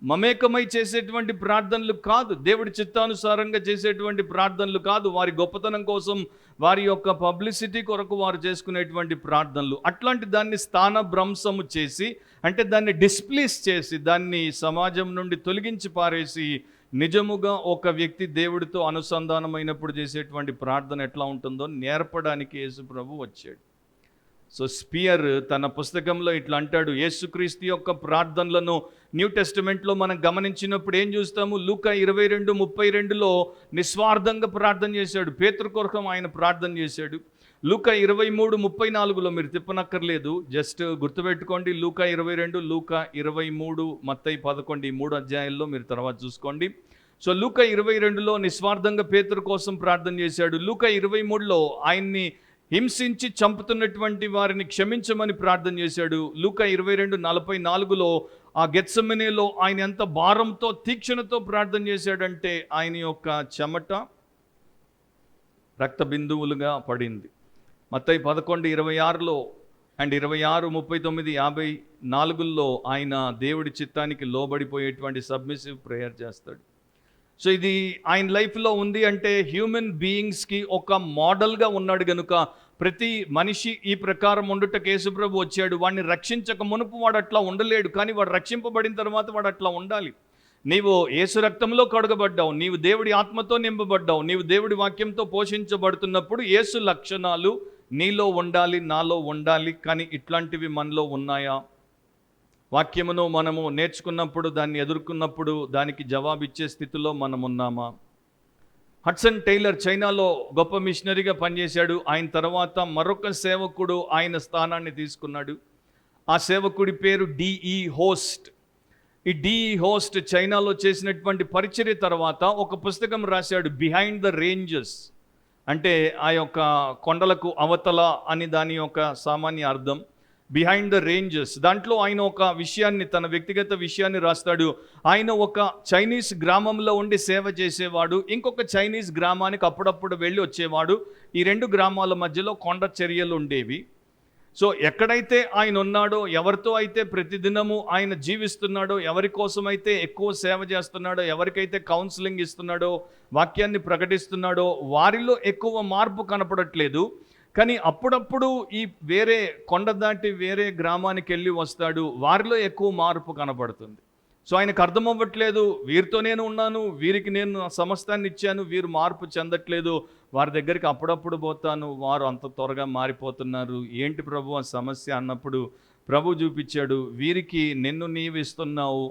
మమేకమై చేసేటువంటి ప్రార్థనలు కాదు, దేవుడి చిత్తానుసారంగా చేసేటువంటి ప్రార్థనలు కాదు, వారి గొప్పతనం కోసం, వారి యొక్క పబ్లిసిటీ కొరకు వారు చేసుకునేటువంటి ప్రార్థనలు. అట్లాంటి దాన్ని స్థానభ్రంశము చేసి, అంటే దాన్ని డిస్ప్లేస్ చేసి, దాన్ని సమాజం నుండి తొలగించి పారేసి, నిజముగా ఒక వ్యక్తి దేవుడితో అనుసంధానమైనప్పుడు చేసేటువంటి ప్రార్థన ఎట్లా ఉంటుందో నేర్పడానికి యేసుప్రభు వచ్చాడు. సో స్పియర్ తన పుస్తకంలో ఇట్లా అంటాడు, యేసుక్రీస్తు యొక్క ప్రార్థనలను న్యూ టెస్టిమెంట్లో మనం గమనించినప్పుడు ఏం చూస్తాము? లూకా 22:32లో నిస్వార్థంగా ప్రార్థన చేశాడు, పేతురు కొరకు ఆయన ప్రార్థన చేశాడు. లూకా 23:34లో మీరు తిప్పనక్కర్లేదు, జస్ట్ గుర్తుపెట్టుకోండి. లూకా 22, లూకా 23, మత్తయి 11, ఈ 3 అధ్యాయాల్లో మీరు తర్వాత చూసుకోండి. సో లూకా 22లో నిస్వార్థంగా పేతురు కోసం ప్రార్థన చేశాడు. లూకా 23లో ఆయన్ని హింసించి చంపుతున్నటువంటి వారిని క్షమించమని ప్రార్థన చేశాడు. లూకా 22:44లో ఆ గెత్సెమనేలో ఆయన ఎంత భారంతో తీక్షణతో ప్రార్థన చేశాడంటే ఆయన యొక్క చెమట రక్త బిందువులుగా పడింది. మత్తయి 11:26లో అండ్ 26, 39, 54లో ఆయన దేవుడి చిత్తానికి లోబడిపోయేటువంటి సబ్మిసివ్ ప్రేయర్ చేస్తాడు. సో ఇది ఆయన లైఫ్లో ఉంది అంటే హ్యూమన్ బీయింగ్స్కి ఒక మోడల్గా ఉన్నాడు గనుక ప్రతి మనిషి ఈ ప్రకారం ఉండుటకు యేసుప్రభు వచ్చాడు. వాడిని రక్షించక మునుపు వాడు అట్లా ఉండలేడు, కానీ వాడు రక్షింపబడిన తర్వాత వాడు అట్లా ఉండాలి. నీవు యేసు రక్తంలో కడగబడ్డావు, నీవు దేవుడి ఆత్మతో నింపబడ్డావు, నీవు దేవుడి వాక్యంతో పోషించబడుతున్నప్పుడు యేసు లక్షణాలు నీలో ఉండాలి, నాలో ఉండాలి. కానీ ఇట్లాంటివి మనలో ఉన్నాయా? వాక్యమును మనము నేర్చుకున్నప్పుడు, దాన్ని ఎదుర్కొన్నప్పుడు దానికి జవాబిచ్చే స్థితిలో మనం ఉన్నామా? హడ్సన్ టైలర్ చైనాలో గొప్ప మిషనరీగా పనిచేశాడు. ఆయన తర్వాత మరొక సేవకుడు ఆయన స్థానాన్ని తీసుకున్నాడు. ఆ సేవకుడి పేరు డిఈ హోస్ట్. ఈ డిఈ హోస్ట్ చైనాలో చేసినటువంటి పరిచర్య తర్వాత ఒక పుస్తకం రాశాడు, బిహైండ్ ద రేంజెస్. అంటే ఆ యొక్క కొండలకు అవతల అని దాని యొక్క సామాన్య అర్థం. బిహైండ్ ద రేంజెస్ దాంట్లో ఆయన ఒక విషయాన్ని, తన వ్యక్తిగత విషయాన్ని రాస్తాడు. ఆయన ఒక చైనీస్ గ్రామంలో ఉండి సేవ చేసేవాడు, ఇంకొక చైనీస్ గ్రామానికి అప్పుడప్పుడు వెళ్ళి వచ్చేవాడు. ఈ రెండు గ్రామాల మధ్యలో కొండ చర్యలు ఉండేవి. సో ఎక్కడైతే ఆయన ఉన్నాడో, ఎవరితో అయితే ప్రతిదినము ఆయన జీవిస్తున్నాడో, ఎవరి కోసమైతే ఎక్కువ సేవ చేస్తున్నాడో, ఎవరికైతే కౌన్సిలింగ్ ఇస్తున్నాడో, వాక్యాన్ని ప్రకటిస్తున్నాడో వారిలో ఎక్కువ మార్పు కనపడట్లేదు. కానీ అప్పుడప్పుడు ఈ వేరే కొండ దాటి వేరే గ్రామానికి వెళ్ళి వస్తాడు, వారిలో ఎక్కువ మార్పు కనపడుతుంది. సో ఆయనకు అర్థమవ్వట్లేదు, వీరితో నేను ఉన్నాను, వీరికి నేను సమస్తాన్ని ఇచ్చాను, వీరు మార్పు చెందట్లేదు, వారి దగ్గరికి అప్పుడప్పుడు పోతాను, వారు అంత త్వరగా మారిపోతున్నారు, ఏంటి ప్రభు ఆ సమస్య అన్నప్పుడు ప్రభు చూపించాడు, వీరికి నిన్ను నీవు ఇస్తున్నావు,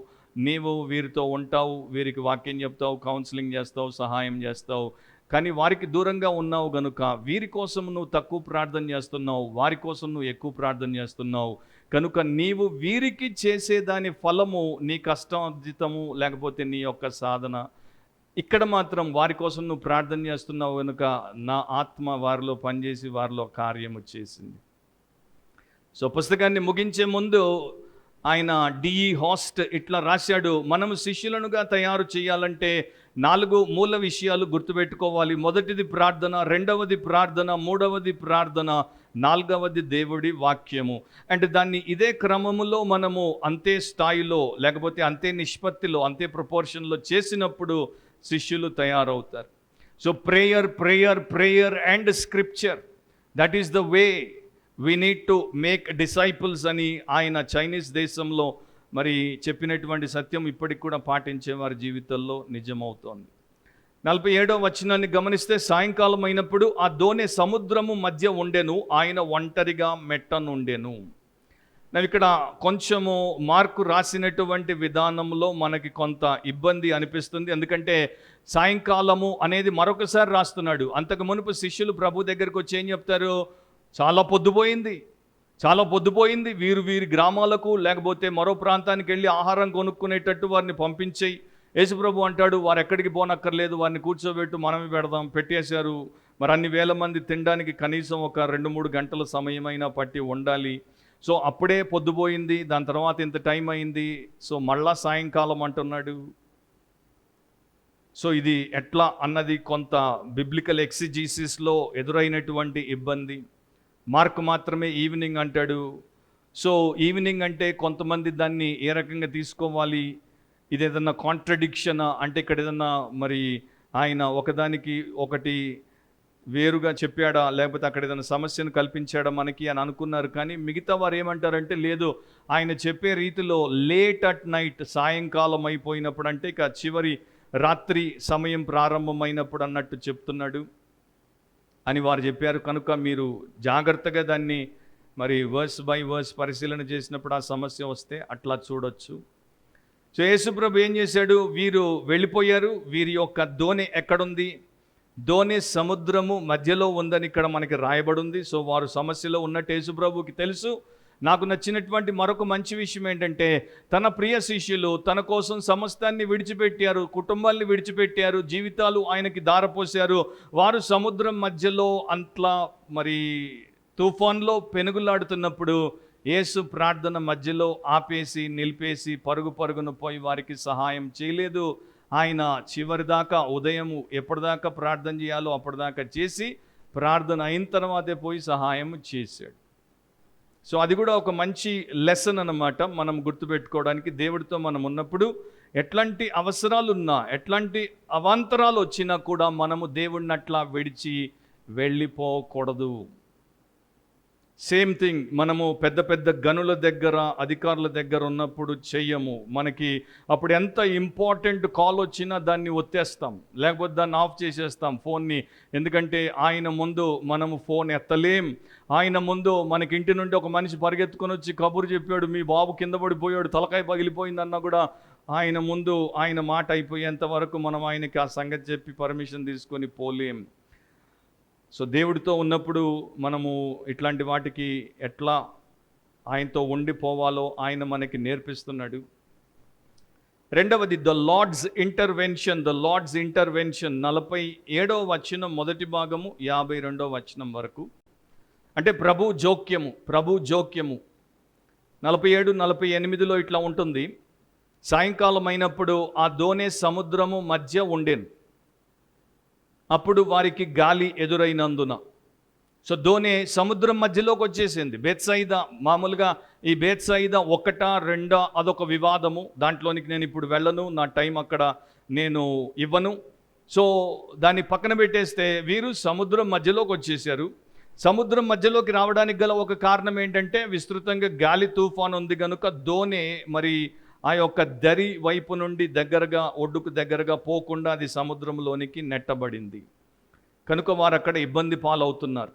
నీవు వీరితో ఉంటావు, వీరికి వాక్యం చెప్తావు, కౌన్సిలింగ్ చేస్తావు, సహాయం చేస్తావు, కానీ వారికి దూరంగా ఉన్నావు గనుక వీరి కోసం నువ్వు తక్కువ ప్రార్థన చేస్తున్నావు, వారి కోసం నువ్వు ఎక్కువ ప్రార్థన చేస్తున్నావు. కనుక నీవు వీరికి చేసేదాని ఫలము నీ కష్టార్జితము లేకపోతే నీ యొక్క సాధన. ఇక్కడ మాత్రం వారి కోసం నువ్వు ప్రార్థన చేస్తున్నావు కనుక నా ఆత్మ వారిలో పనిచేసి వారిలో కార్యము చేసింది. సో పుస్తకాన్ని ముగించే ముందు ఆయన డిఈ హోస్ట్ ఇట్లా రాశాడు, మనము శిష్యులనుగా తయారు చేయాలంటే 4 మూల విషయాలు గుర్తుపెట్టుకోవాలి. మొదటిది ప్రార్థన, రెండవది ప్రార్థన, మూడవది ప్రార్థన, 4వది దేవుడి వాక్యము. అంటే దాన్ని ఇదే క్రమములో మనము అంతే స్థాయిలో లేకపోతే అంతే నిష్పత్తిలో అంతే ప్రపోర్షన్లో చేసినప్పుడు శిష్యులు తయారవుతారు. So prayer prayer prayer and scripture, that is the way we need to make disciples అని ఆయన చైనీస్ దేశంలో మరి చెప్పినటువంటి సత్యం ఇప్పటికి కూడా పాటించే వారి జీవితంలో నిజమవుతోంది. 47వ వచనాన్ని గమనిస్తే, సాయంకాలం అయినప్పుడు ఆ దోణి సముద్రము మధ్య ఉండెను, ఆయన ఒంటరిగా మెట్టనుండెను. ఇక్కడ కొంచెము మార్కు రాసినటువంటి విధానంలో మనకి కొంత ఇబ్బంది అనిపిస్తుంది. ఎందుకంటే సాయంకాలము అనేది మరొకసారి రాస్తున్నాడు. అంతకు మునుపు శిష్యులు ప్రభు దగ్గరికి వచ్చి ఏం చెప్తారు, చాలా పొద్దుపోయింది, వీరు వీరి గ్రామాలకు లేకపోతే మరో ప్రాంతానికి వెళ్ళి ఆహారం కొనుక్కునేటట్టు వారిని పంపించేయి. యేసుప్రభు అంటాడు, వారు ఎక్కడికి పోనక్కర్లేదు, వారిని కూర్చోబెట్టు, మనమే పెడదాం. పెట్టేశారు. మరి అన్ని వేల మంది తినడానికి కనీసం ఒక 2-3 గంటల సమయమైనా పట్టి ఉండాలి. సో అప్పుడే పొద్దుపోయింది, దాని తర్వాత ఇంత టైం అయింది, సో మళ్ళా సాయంకాలం అంటున్నాడు. సో ఇది ఎట్లా అన్నది కొంత బిబ్లికల్ ఎక్సిజీసిస్లో ఎదురైనటువంటి ఇబ్బంది. మార్కు మాత్రమే ఈవినింగ్ అంటాడు. సో ఈవినింగ్ అంటే కొంతమంది దాన్ని ఏ రకంగా తీసుకోవాలి, ఇది ఏదన్నా కాంట్రడిక్షనా, అంటే ఇక్కడ ఏదన్నా మరి ఆయన ఒకదానికి ఒకటి వేరుగా చెప్పాడా, లేకపోతే అక్కడ ఏదైనా సమస్యను కల్పించాడా మనకి అని అనుకున్నారు. కానీ మిగతా వారు ఏమంటారంటే లేదు, ఆయన చెప్పే రీతిలో లేట్ అట్ నైట్, సాయంకాలం అయిపోయినప్పుడు, అంటే ఇక చివరి రాత్రి సమయం ప్రారంభమైనప్పుడు అన్నట్టు చెప్తున్నాడు అని వారు చెప్పారు. కనుక మీరు జాగ్రత్తగా దాన్ని మరి వర్స్ బై వర్స్ పరిశీలన చేసినప్పుడు ఆ సమస్య వస్తే అట్లా చూడొచ్చు. సో యేసుప్రభు ఏం చేశాడు, వీరు వెళ్ళిపోయారు. వీరి యొక్క దోణి ఎక్కడుంది, దోణి సముద్రము మధ్యలో ఉందని ఇక్కడ మనకి రాయబడింది. సో వారు సమస్యలో ఉన్నట్టు యేసుప్రభుకి తెలుసు. నాకు నచ్చినటువంటి మరొక మంచి విషయం ఏంటంటే, తన ప్రియ శిష్యులు తన కోసం సమస్తాన్ని విడిచిపెట్టారు, కుటుంబాన్ని విడిచిపెట్టారు, జీవితాలు ఆయనకి దారపోశారు. వారు సముద్రం మధ్యలో అంట్లా మరి తుఫాన్లో పెనుగులాడుతున్నప్పుడు యేసు ప్రార్థన మధ్యలో ఆపేసి నిలిపేసి పరుగున పోయి వారికి సహాయం చేయలేదు. ఆయన చివరిదాకా ఉదయము ఎప్పటిదాకా ప్రార్థన చేయాలో అప్పటిదాకా చేసి ప్రార్థన అయిన తర్వాతే పోయి సహాయం చేశాడు. సో అది కూడా ఒక మంచి లెసన్ అన్నమాట. మనం గుర్తుపెట్టుకోవడానికి, దేవుడితో మనం ఉన్నప్పుడు ఎట్లాంటి అవసరాలు ఉన్నా, ఎట్లాంటి అవాంతరాలు వచ్చినా కూడా మనము దేవుడిని అట్లా విడిచి వెళ్ళిపోకూడదు. సేమ్ థింగ్ మనము పెద్ద పెద్ద గనుల దగ్గర, అధికారుల దగ్గర ఉన్నప్పుడు చెయ్యము. మనకి అప్పుడు ఎంత ఇంపార్టెంట్ కాల్ వచ్చినా దాన్ని ఒత్తేస్తాం, లేకపోతే దాన్ని ఆఫ్ చేసేస్తాం ఫోన్ని. ఎందుకంటే ఆయన ముందు మనము ఫోన్ ఎత్తలేం. ఆయన ముందు మనకి ఇంటి నుండి ఒక మనిషి పరిగెత్తుకొని వచ్చి కబురు చెప్పాడు, మీ బాబు కింద పడిపోయాడు, తలకాయ పగిలిపోయిందన్నా కూడా ఆయన ముందు ఆయన మాట అయిపోయేంత వరకు మనం ఆయనకి ఆ సంగతి చెప్పి పర్మిషన్ తీసుకొని పోలేం. సో దేవుడితో ఉన్నప్పుడు మనము ఇట్లాంటి వాటికి ఎట్లా ఆయనతో ఉండిపోవాలో ఆయన మనకి నేర్పిస్తున్నాడు. రెండవది ద లార్డ్స్ ఇంటర్వెన్షన్. 47వ వచనం మొదటి భాగము 52వ వచనం వరకు, అంటే ప్రభు జోక్యము. 47, 48లో ఇట్లా ఉంటుంది. సాయంకాలం అయినప్పుడు ఆ దోణి సముద్రము మధ్య ఉండేను. అప్పుడు వారికి గాలి ఎదురైనందున, సో దోణి సముద్రం మధ్యలోకి వచ్చేసింది. బేత్సయిదా, మామూలుగా ఈ బేత్సయిదా 1, 2 అదొక వివాదము. దాంట్లోనికి నేను ఇప్పుడు వెళ్ళను, నా టైం అక్కడ నేను ఇవ్వను. సో దాన్ని పక్కన పెట్టేస్తే వీరు సముద్రం మధ్యలోకి వచ్చేసారు. సముద్రం మధ్యలోకి రావడానికి గల ఒక కారణం ఏంటంటే విస్తృతంగా గాలి తుఫాను ఉంది కనుక దోణి మరి ఆ యొక్క దరి వైపు నుండి దగ్గరగా, ఒడ్డుకు దగ్గరగా పోకుండా అది సముద్రంలోనికి నెట్టబడింది కనుక వారు అక్కడ ఇబ్బంది పాలవుతున్నారు.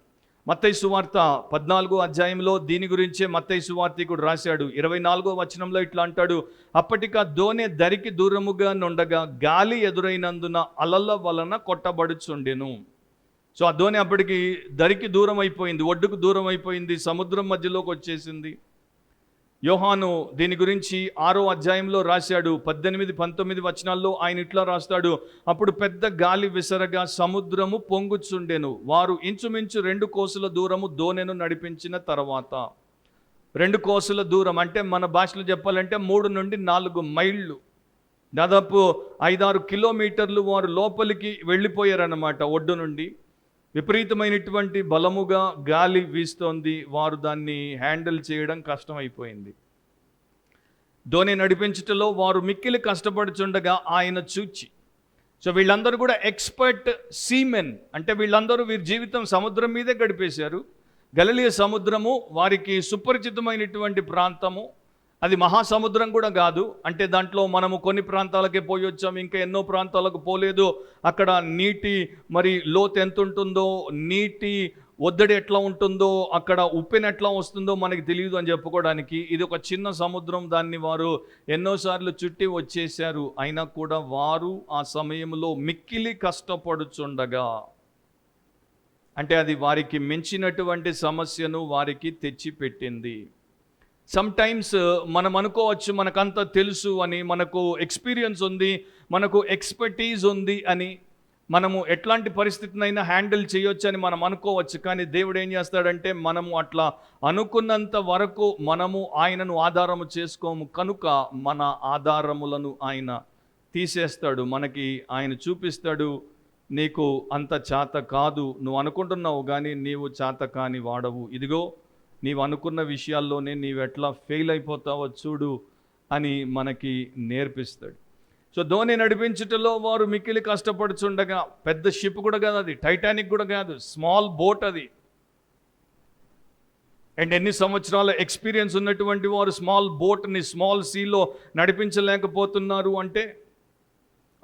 మత్తయి సువార్త 14వ అధ్యాయంలో దీని గురించే మత్తయి సువార్తికుడు రాశాడు. 24వ వచనంలో ఇట్లా అంటాడు, అప్పటికి ఆ దోణి దరికి దూరముగా నుండగా గాలి ఎదురైనందున అలల వలన కొట్టబడుచుండెను. సో ఆ దోణి అప్పటికి దరికి దూరం అయిపోయింది, ఒడ్డుకు దూరం అయిపోయింది, సముద్రం మధ్యలోకి వచ్చేసింది. యోహాను దీని గురించి 6వ అధ్యాయంలో రాశాడు. 18, 19 వచనాల్లో ఆయన ఇట్లా రాస్తాడు, అప్పుడు పెద్ద గాలి విసరగా సముద్రము పొంగుచుండెను. వారు ఇంచుమించు 2 కోసుల దూరము దోణెను నడిపించిన తర్వాత, 2 కోసుల దూరం అంటే మన భాషలో చెప్పాలంటే 3 నుండి 4 మైళ్ళు, దాదాపు 5-6 కిలోమీటర్లు వారు లోపలికి వెళ్ళిపోయారన్నమాట ఒడ్డు నుండి. విపరీతమైనటువంటి బలముగా గాలి వీస్తోంది. వారు దాన్ని హ్యాండిల్ చేయడం కష్టమైపోయింది. దోణి నడిపించటంలో వారు మిక్కిలి కష్టపడుచుండగా ఆయన చూచి, సో వీళ్ళందరూ కూడా ఎక్స్పర్ట్ సీమెన్, అంటే వీళ్ళందరూ వీరి జీవితం సముద్రం మీదే గడిపేశారు. గలిలయ సముద్రము వారికి సుపరిచితమైనటువంటి ప్రాంతము. అది మహాసముద్రం కూడా కాదు, అంటే దాంట్లో మనము కొన్ని ప్రాంతాలకే పోయి వచ్చాము, ఇంకా ఎన్నో ప్రాంతాలకు పోలేదు. అక్కడ నీటి మరి లోతు ఎంత ఉంటుందో, నీటి ఒత్తిడి ఎట్లా ఉంటుందో, అక్కడ ఉప్పెన ఎట్లా వస్తుందో మనకి తెలియదు అని చెప్పుకోవడానికి ఇది ఒక చిన్న సముద్రం. దాన్ని వారు ఎన్నోసార్లు చుట్టి వచ్చేశారు. అయినా కూడా వారు ఆ సమయంలో మిక్కిలి కష్టపడుచుండగా, అంటే అది వారికి మించినటువంటి సమస్యను వారికి తెచ్చిపెట్టింది. సమ్టైమ్స్ మనం అనుకోవచ్చు మనకంతా తెలుసు అని, మనకు ఎక్స్పీరియన్స్ ఉంది, మనకు ఎక్స్పర్టీజ్ ఉంది అని, మనము ఎట్లాంటి పరిస్థితినైనా హ్యాండిల్ చేయొచ్చు అని మనం అనుకోవచ్చు. కానీ దేవుడు ఏం చేస్తాడంటే మనము అట్లా అనుకున్నంత వరకు మనము ఆయనను ఆధారము చేసుకోము కనుక మన ఆధారములను ఆయన తీసేస్తాడు. మనకి ఆయన చూపిస్తాడు, నీకు అంత చేత కాదు, నువ్వు అనుకుంటున్నావు కానీ నీవు చేత కాని వాడవు, ఇదిగో నీవు అనుకున్న విషయాల్లోనే నీవు ఎట్లా ఫెయిల్ అయిపోతావో చూడు అని మనకి నేర్పిస్తాడు. సో దోణి నడిపించటంలో వారు మిక్కిలి కష్టపడుచుండగా, పెద్ద షిప్ కూడా కాదు అది, టైటానిక్ కూడా కాదు, స్మాల్ బోట్ అది. అండ్ ఎన్ని సంవత్సరాల ఎక్స్పీరియన్స్ ఉన్నటువంటి వారు స్మాల్ బోట్ని స్మాల్ సీలో నడిపించలేకపోతున్నారు అంటే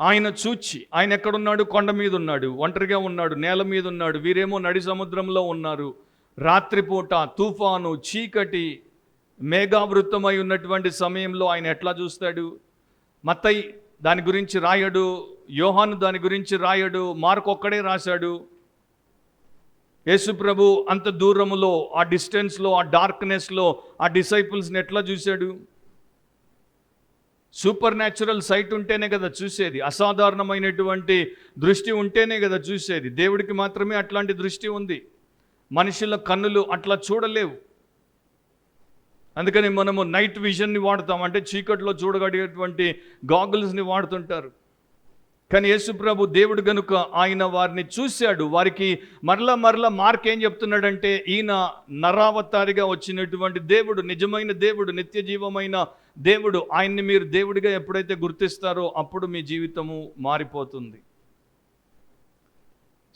ఆయన చూచి, ఆయన ఎక్కడున్నాడు? కొండ మీద ఉన్నాడు, ఒంటరిగా ఉన్నాడు, నేల మీద ఉన్నాడు. వీరేమో నడి సముద్రంలో ఉన్నారు. రాత్రిపూట తుఫాను, చీకటి, మేఘావృతమై ఉన్నటువంటి సమయంలో ఆయన ఎట్లా చూస్తాడు? మత్తయి దాని గురించి రాయడు, యోహాను దాని గురించి రాయడు, మార్కు ఒక్కడే రాశాడు. యేసు ప్రభు అంత దూరములో, ఆ డిస్టెన్స్లో, ఆ డార్క్నెస్లో ఆ డిసైపుల్స్ని ఎట్లా చూశాడు? సూపర్ న్యాచురల్ సైట్ ఉంటేనే కదా చూసేది, అసాధారణమైనటువంటి దృష్టి ఉంటేనే కదా చూసేది. దేవుడికి మాత్రమే అట్లాంటి దృష్టి ఉంది, మనుషుల కన్నులు అట్లా చూడలేవు. అందుకని మనము నైట్ విజన్ని వాడతాం, అంటే చీకట్లో చూడగలిగేటువంటి గాగుల్స్ని వాడుతుంటారు. కానీ యేసుప్రభు దేవుడు గనుక ఆయన వారిని చూశాడు. వారికి మరలా మార్క్ ఏం చెప్తున్నాడంటే, ఈయన నరావతారిగా వచ్చినటువంటి దేవుడు, నిజమైన దేవుడు, నిత్య జీవమైన దేవుడు. ఆయన్ని మీరు దేవుడిగా ఎప్పుడైతే గుర్తిస్తారో అప్పుడు మీ జీవితము మారిపోతుంది.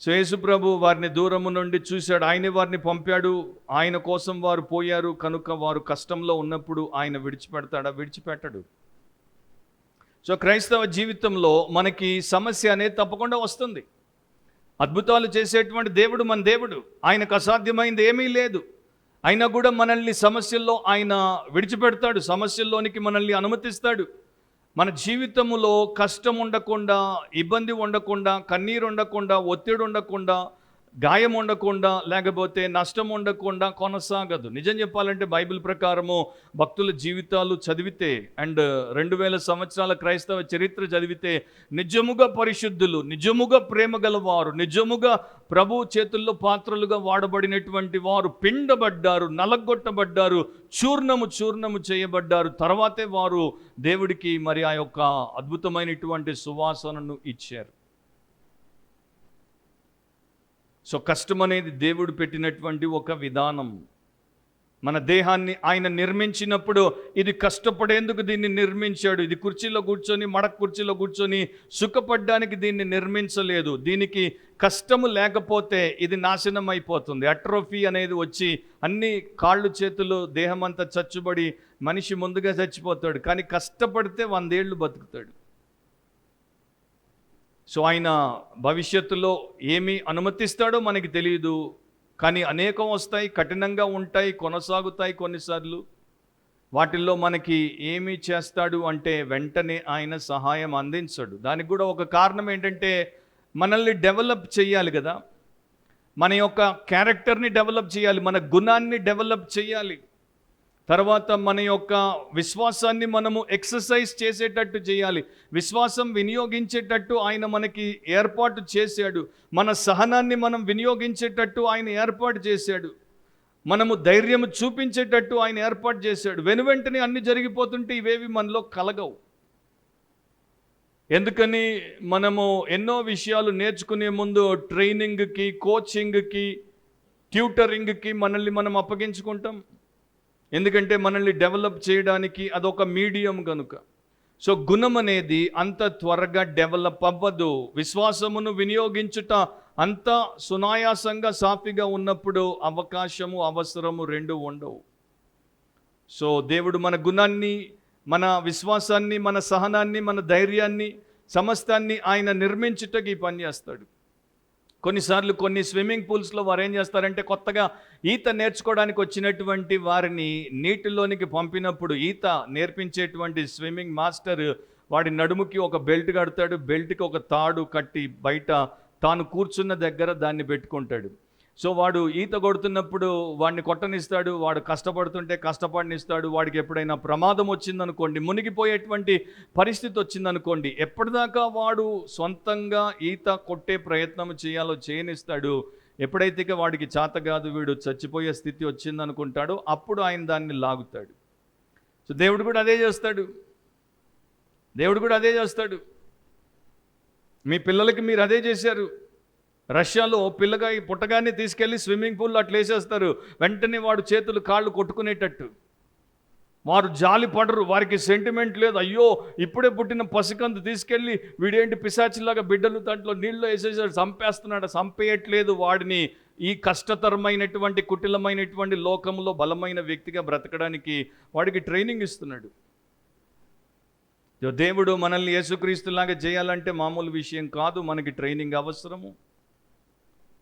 సో యేసుప్రభు వారిని దూరము నుండి చూశాడు, ఆయనే వారిని పంపాడు. ఆయన కోసం వారు పోయారు కనుక వారు కష్టంలో ఉన్నప్పుడు ఆయన విడిచిపెడతాడా? విడిచిపెట్టడు. సో క్రైస్తవ జీవితంలో మనకి సమస్య అనేది తప్పకుండా వస్తుంది. అద్భుతాలు చేసేటువంటి దేవుడు మన దేవుడు, ఆయనకు అసాధ్యమైంది ఏమీ లేదు. అయినా కూడా మనల్ని సమస్యల్లో ఆయన విడిచిపెడతాడు, సమస్యల్లోనికి మనల్ని అనుమతిస్తాడు. మన జీవితంలో కష్టం ఉండకుండా, ఇబ్బంది ఉండకుండా, కన్నీరు ఉండకుండా, ఒత్తిడి ఉండకుండా, గాయం ఉండకుండా, లేకపోతే నష్టం ఉండకుండా కొనసాగదు. నిజం చెప్పాలంటే బైబిల్ ప్రకారము భక్తుల జీవితాలు చదివితే అండ్ 2000 సంవత్సరాల క్రైస్తవ చరిత్ర చదివితే నిజముగా పరిశుద్ధులు, నిజముగా ప్రేమ గలవారు, నిజముగా ప్రభు చేతుల్లో పాత్రలుగా వాడబడినటువంటి వారు పిండబడ్డారు, నలగొట్టబడ్డారు, చూర్ణము చేయబడ్డారు. తర్వాతే వారు దేవుడికి మరి ఆ యొక్క అద్భుతమైనటువంటి సువాసనను ఇచ్చారు. సో కష్టం అనేది దేవుడు పెట్టినటువంటి ఒక విధానం. మన దేహాన్ని ఆయన నిర్మించినప్పుడు ఇది కష్టపడేందుకు దీన్ని నిర్మించాడు. ఇది కుర్చీలో కూర్చొని, మడక కుర్చీలో కూర్చొని సుఖపడ్డానికి దీన్ని నిర్మించలేదు. దీనికి కష్టము లేకపోతే ఇది నాశనం అయిపోతుంది. అట్రోఫీ అనేది వచ్చి అన్ని కాళ్ళు చేతులు దేహం అంతా చచ్చుబడి మనిషి ముందుగా చచ్చిపోతాడు. కానీ కష్టపడితే 100 ఏళ్ళు బతుకుతాడు. సో ఆయన భవిష్యత్తులో ఏమి అనుమతిస్తాడో మనకి తెలియదు. కానీ అనేకం వస్తాయి, కఠినంగా ఉంటాయి, కొనసాగుతాయి కొన్నిసార్లు. వాటిల్లో మనకి ఏమి చేస్తాడు అంటే వెంటనే ఆయన సహాయం అందించడు. దానికి కూడా ఒక కారణం ఏంటంటే మనల్ని డెవలప్ చేయాలి కదా, మన యొక్క క్యారెక్టర్ని డెవలప్ చేయాలి, మన గుణాన్ని డెవలప్ చేయాలి. తర్వాత మన యొక్క విశ్వాసాన్ని మనము ఎక్సర్సైజ్ చేసేటట్టు చేయాలి, విశ్వాసం వినియోగించేటట్టు ఆయన మనకి ఏర్పాటు చేశాడు. మన సహనాన్ని మనం వినియోగించేటట్టు ఆయన ఏర్పాటు చేశాడు. మనము ధైర్యం చూపించేటట్టు ఆయన ఏర్పాటు చేశాడు. వెనువెంటనే అన్ని జరిగిపోతుంటే ఇవేవి మనలో కలగవు. ఎందుకని మనము ఎన్నో విషయాలు నేర్చుకునే ముందు ట్రైనింగ్కి, కోచింగ్కి, ట్యూటరింగ్కి మనల్ని మనం అప్పగించుకుంటాం. ఎందుకంటే మనల్ని డెవలప్ చేయడానికి అదొక మీడియం కనుక. సో గుణం అనేది అంత త్వరగా డెవలప్ అవ్వదు. విశ్వాసమును వినియోగించుట అంత సునాయాసంగా సాఫీగా ఉన్నప్పుడు అవకాశము, అవసరము రెండు ఉండవు. సో దేవుడు మన గుణాన్ని, మన విశ్వాసాన్ని, మన సహనాన్ని, మన ధైర్యాన్ని, సమస్తాన్ని ఆయన నిర్మించుటకి పనిచేస్తాడు. కొన్నిసార్లు కొన్ని స్విమ్మింగ్ పూల్స్లో వారు ఏం చేస్తారంటే కొత్తగా ఈత నేర్చుకోవడానికి వచ్చినటువంటి వారిని నీటిలోనికి పంపినప్పుడు ఈత నేర్పించేటువంటి స్విమ్మింగ్ మాస్టర్ వాడి నడుముకి ఒక బెల్ట్ కడతాడు, బెల్ట్కి ఒక తాడు కట్టి బయట తాను కూర్చున్న దగ్గర దాన్ని పెట్టుకుంటాడు. సో వాడు ఈత కొడుతున్నప్పుడు వాడిని కొట్టనిస్తాడు, వాడు కష్టపడుతుంటే కష్టపడనిస్తాడు. వాడికి ఎప్పుడైనా ప్రమాదం వచ్చిందనుకోండి, మునిగిపోయేటువంటి పరిస్థితి వచ్చిందనుకోండి, ఎప్పటిదాకా వాడు సొంతంగా ఈత కొట్టే ప్రయత్నం చేయాలో చేయనిస్తాడు. ఎప్పుడైతే వాడికి చేత కాదు, వీడు చచ్చిపోయే స్థితి వచ్చిందనుకుంటాడో అప్పుడు ఆయన దాన్ని లాగుతాడు. సో దేవుడు కూడా అదే చేస్తాడు. మీ పిల్లలకి మీరు అదే చేశారు. రష్యాలో పిల్లగా పుట్టగానే తీసుకెళ్ళి స్విమ్మింగ్ పూల్లో అట్లా వేసేస్తారు. వెంటనే వాడు చేతులు కాళ్ళు కొట్టుకునేటట్టు. వారు జాలి పడరు, వారికి సెంటిమెంట్ లేదు. అయ్యో ఇప్పుడే పుట్టిన పసికందు తీసుకెళ్ళి వీడేంటి పిశాచిలాగా బిడ్డలు దాంట్లో నీళ్ళు వేసేసాడు, చంపేస్తున్నాడు. చంపేయట్లేదు వాడిని. ఈ కష్టతరమైనటువంటి కుటిలమైనటువంటి లోకంలో బలమైన వ్యక్తిగా బ్రతకడానికి వాడికి ట్రైనింగ్ ఇస్తున్నాడు. దేవుడు మనల్ని యేసుక్రీస్తులాగా చేయాలంటే మామూలు విషయం కాదు, మనకి ట్రైనింగ్ అవసరము.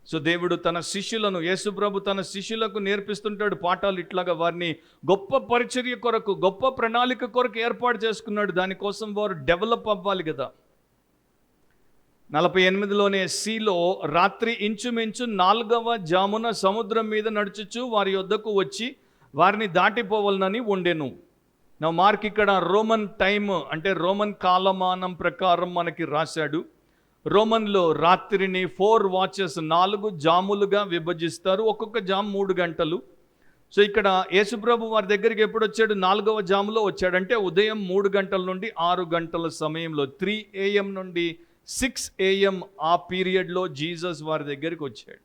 సో దేవుడు తన శిష్యులను, యేసుప్రభు తన శిష్యులకు నేర్పిస్తుంటాడు పాఠాలు. ఇట్లాగా వారిని గొప్ప పరిచర్య కొరకు, గొప్ప ప్రణాళిక కొరకు ఏర్పాటు చేసుకున్నాడు. దానికోసం వారు డెవలప్ అవ్వాలి కదా. 48లోనే సీలో రాత్రి ఇంచుమించు 4వ జామున సముద్రం మీద నడుచుచు వారి యొద్దకు వచ్చి వారిని దాటిపోవాలని ఉండెను. నా మార్క్ ఇక్కడ రోమన్ టైమ్ అంటే రోమన్ కాలమానం ప్రకారం మనకి రాశాడు. రోమన్లో రాత్రిని 4 వాచెస్ 4 జాములుగా విభజిస్తారు. ఒక్కొక్క జాము 3 గంటలు. సో ఇక్కడ యేసుప్రభు వారి దగ్గరికి ఎప్పుడు వచ్చాడు? 4వ జాములో వచ్చాడంటే ఉదయం 3 గంటల నుండి 6 గంటల సమయంలో, 3 AM నుండి 6 AM ఆ పీరియడ్లో జీసస్ వారి దగ్గరికి వచ్చాడు.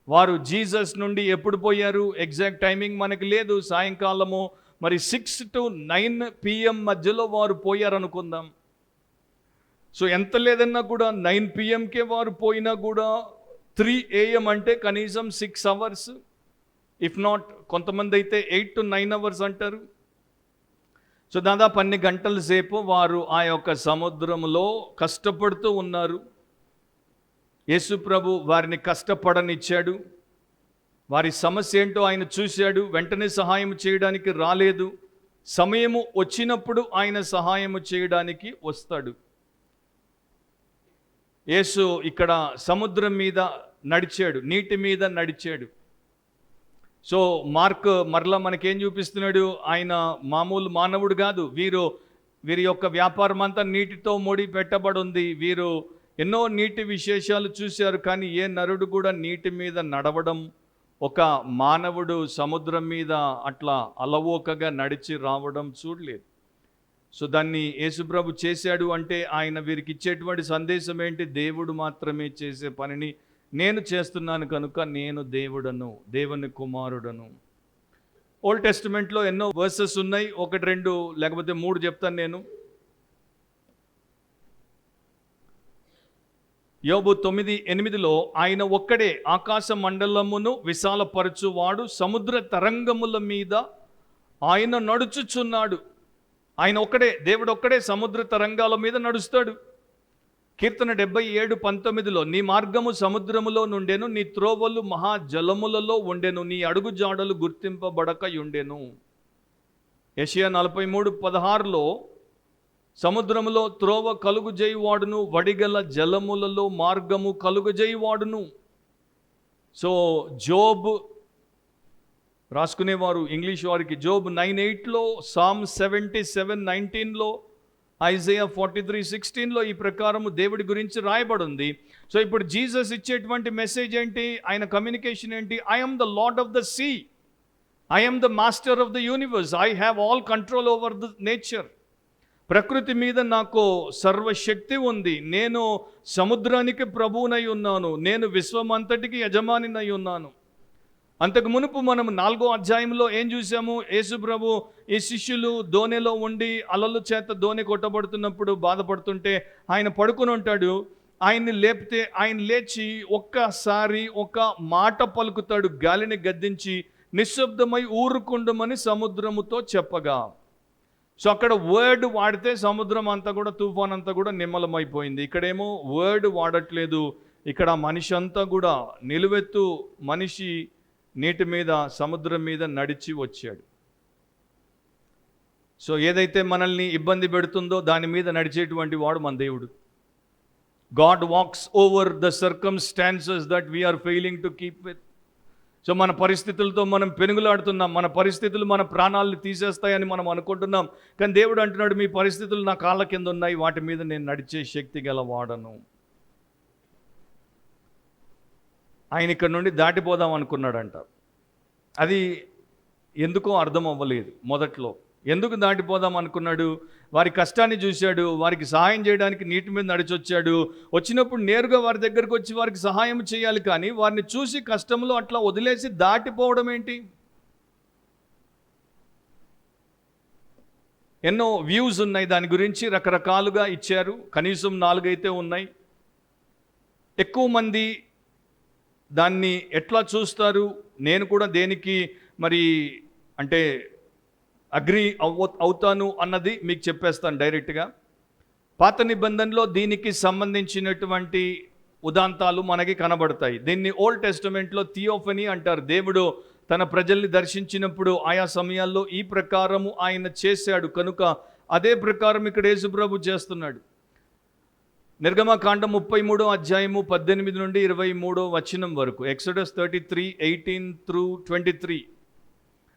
వారు జీసస్ నుండి ఎప్పుడు పోయారు, ఎగ్జాక్ట్ టైమింగ్ మనకు లేదు. సాయంకాలము మరి 6 to 9 PM మధ్యలో వారు పోయారు అనుకుందాం. సో ఎంత లేదన్నా కూడా 9 PMకే వారు పోయినా కూడా 3 AM అంటే కనీసం 6 hours, ఇఫ్ నాట్ కొంతమంది అయితే 8 to 9 hours అంటారు. సో దాదాపు అన్ని గంటల సేపు వారు ఆ యొక్క సముద్రంలో కష్టపడుతూ ఉన్నారు. యేసు ప్రభు వారిని కష్టపడనిచ్చాడు. వారి సమస్య ఏంటో ఆయన చూశాడు. వెంటనే సహాయం చేయడానికి రాలేదు. సమయము వచ్చినప్పుడు ఆయన సహాయము చేయడానికి వస్తాడు. యేసు ఇక్కడ సముద్రం మీద నడిచాడు, నీటి మీద నడిచాడు. సో మార్క్ మరలా మనకేం చూపిస్తున్నాడు, ఆయన మామూలు మానవుడు కాదు. వీరి యొక్క వ్యాపారం అంతా నీటితో ముడి పెట్టబడి ఉంది. వీరు ఎన్నో నీటి విశేషాలు చూశారు, కానీ ఏ నరుడు కూడా నీటి మీద నడవడం, ఒక మానవుడు సముద్రం మీద అట్లా అలవోకగా నడిచి రావడం చూడలేదు. సో దాన్ని యేసుప్రభు చేశాడు అంటే ఆయన వీరికి ఇచ్చేటువంటి సందేశం ఏంటి, దేవుడు మాత్రమే చేసే పనిని నేను చేస్తున్నాను కనుక నేను దేవుడను, దేవుని కుమారుడను. ఓల్డ్ టెస్టిమెంట్లో ఎన్నో వర్సెస్ ఉన్నాయి, 1, 2 లేకపోతే 3 చెప్తాను నేను. యోబు 9:8 ఆయన ఒక్కడే ఆకాశ మండలమును విశాలపరచువాడు, సముద్ర తరంగముల మీద ఆయన నడుచుచున్నాడు. ఆయన ఒక్కడే, దేవుడు ఒక్కడే సముద్ర తరంగాల మీద నడుస్తాడు. కీర్తన 77:19 నీ మార్గము సముద్రములో నుండెను, నీ త్రోవలు మహాజలములలో ఉండెను, నీ అడుగు జాడలు గుర్తింపబడక ఉండెను. యెషయా 43:16 సముద్రములో త్రోవ కలుగుజేయువాడును, వడిగల జలములలో మార్గము కలుగుజేయువాడును. సో జోబ్ రాసుకునేవారు ఇంగ్లీష్ వారికి జోబ్ 9:8, సామ్ 77:19, ఐజయా 43:16 ఈ ప్రకారము దేవుడి గురించి రాయబడి ఉంది. సో ఇప్పుడు జీసస్ ఇచ్చేటువంటి మెసేజ్ ఏంటి, ఆయన కమ్యూనికేషన్ ఏంటి, I am the lord of the sea, I am the master of the universe, I have all control over the nature. ప్రకృతి మీద నాకు సర్వశక్తి ఉంది, నేను సముద్రానికి ప్రభువునై ఉన్నాను, నేను విశ్వమంతటికి యజమానినై ఉన్నాను. అంతకు మునుపు మనం 4వ అధ్యాయంలో ఏం చూసాము, యేసు ప్రభు ఈ శిష్యులు దోణిలో ఉండి అలల చేత దోణి కొట్టబడుతున్నప్పుడు బాధపడుతుంటే ఆయన పడుకుని ఉంటాడు. ఆయన్ని లేపితే ఆయన లేచి ఒక్కసారి ఒక మాట పలుకుతాడు, గాలిని గద్దించి నిశ్శబ్దమై ఊరుకుండమని సముద్రముతో చెప్పగా. సో అక్కడ వర్డ్ వాడితే సముద్రం అంతా కూడా, తుఫాన్ అంతా కూడా నిమ్మలమైపోయింది. ఇక్కడేమో వర్డ్ వాడట్లేదు, ఇక్కడ మనిషి అంతా కూడా నిలువెత్తు మనిషి నీటి మీద సముద్రం మీద నడిచి వచ్చాడు. సో ఏదైతే మనల్ని ఇబ్బంది పెడుతుందో దాని మీద నడిచేటువంటి వాడు మన దేవుడు. God walks over the circumstances that we are failing to keep with. So మన పరిస్థితులతో మనం పెనుగులాడుతున్నాం, మన పరిస్థితులు మన ప్రాణాలను తీసేస్తాయని మనం అనుకుంటున్నాం, కానీ దేవుడు అంటున్నాడు మీ పరిస్థితులు నా కాళ్ళ కింద ఉన్నాయి, వాటి మీద నేను నడిచే శక్తి గల వాడను. ఆయన ఇక్కడ నుండి దాటిపోదాం అనుకున్నాడంట. అది ఎందుకో అర్థం అవ్వలేదు మొదట్లో. ఎందుకు దాటిపోదాం అనుకున్నాడు, వారి కష్టాన్ని చూశాడు, వారికి సహాయం చేయడానికి నీటి మీద నడిచొచ్చాడు. వచ్చినప్పుడు నేరుగా వారి దగ్గరకు వచ్చి వారికి సహాయం చేయాలి, కానీ వారిని చూసి కష్టంలో అట్లా వదిలేసి దాటిపోవడం ఏంటి. ఎన్నో వ్యూస్ ఉన్నాయి దాని గురించి, రకరకాలుగా ఇచ్చారు, కనీసం 4 అయితే ఉన్నాయి. ఎక్కువ మంది దాన్ని ఎట్లా చూస్తారు, నేను కూడా దేనికి మరి అంటే అగ్రి అవుతాను అన్నది మీకు చెప్పేస్తాను డైరెక్ట్గా. పాత నిబంధనలో దీనికి సంబంధించినటువంటి ఉదాంతాలు మనకి కనబడతాయి. దీన్ని ఓల్డ్ టెస్టమెంట్లో థియోఫనీ అంటారు. దేవుడు తన ప్రజల్ని దర్శించినప్పుడు ఆయా సమయాల్లో ఈ ప్రకారము ఆయన చేశాడు కనుక అదే ప్రకారం ఇక్కడ యేసుప్రభు చేస్తున్నాడు. నిర్గమకాండం 33వ అధ్యాయము 18 నుండి 23వ వచనం వరకు, ఎక్సోడస్ 33:18-23.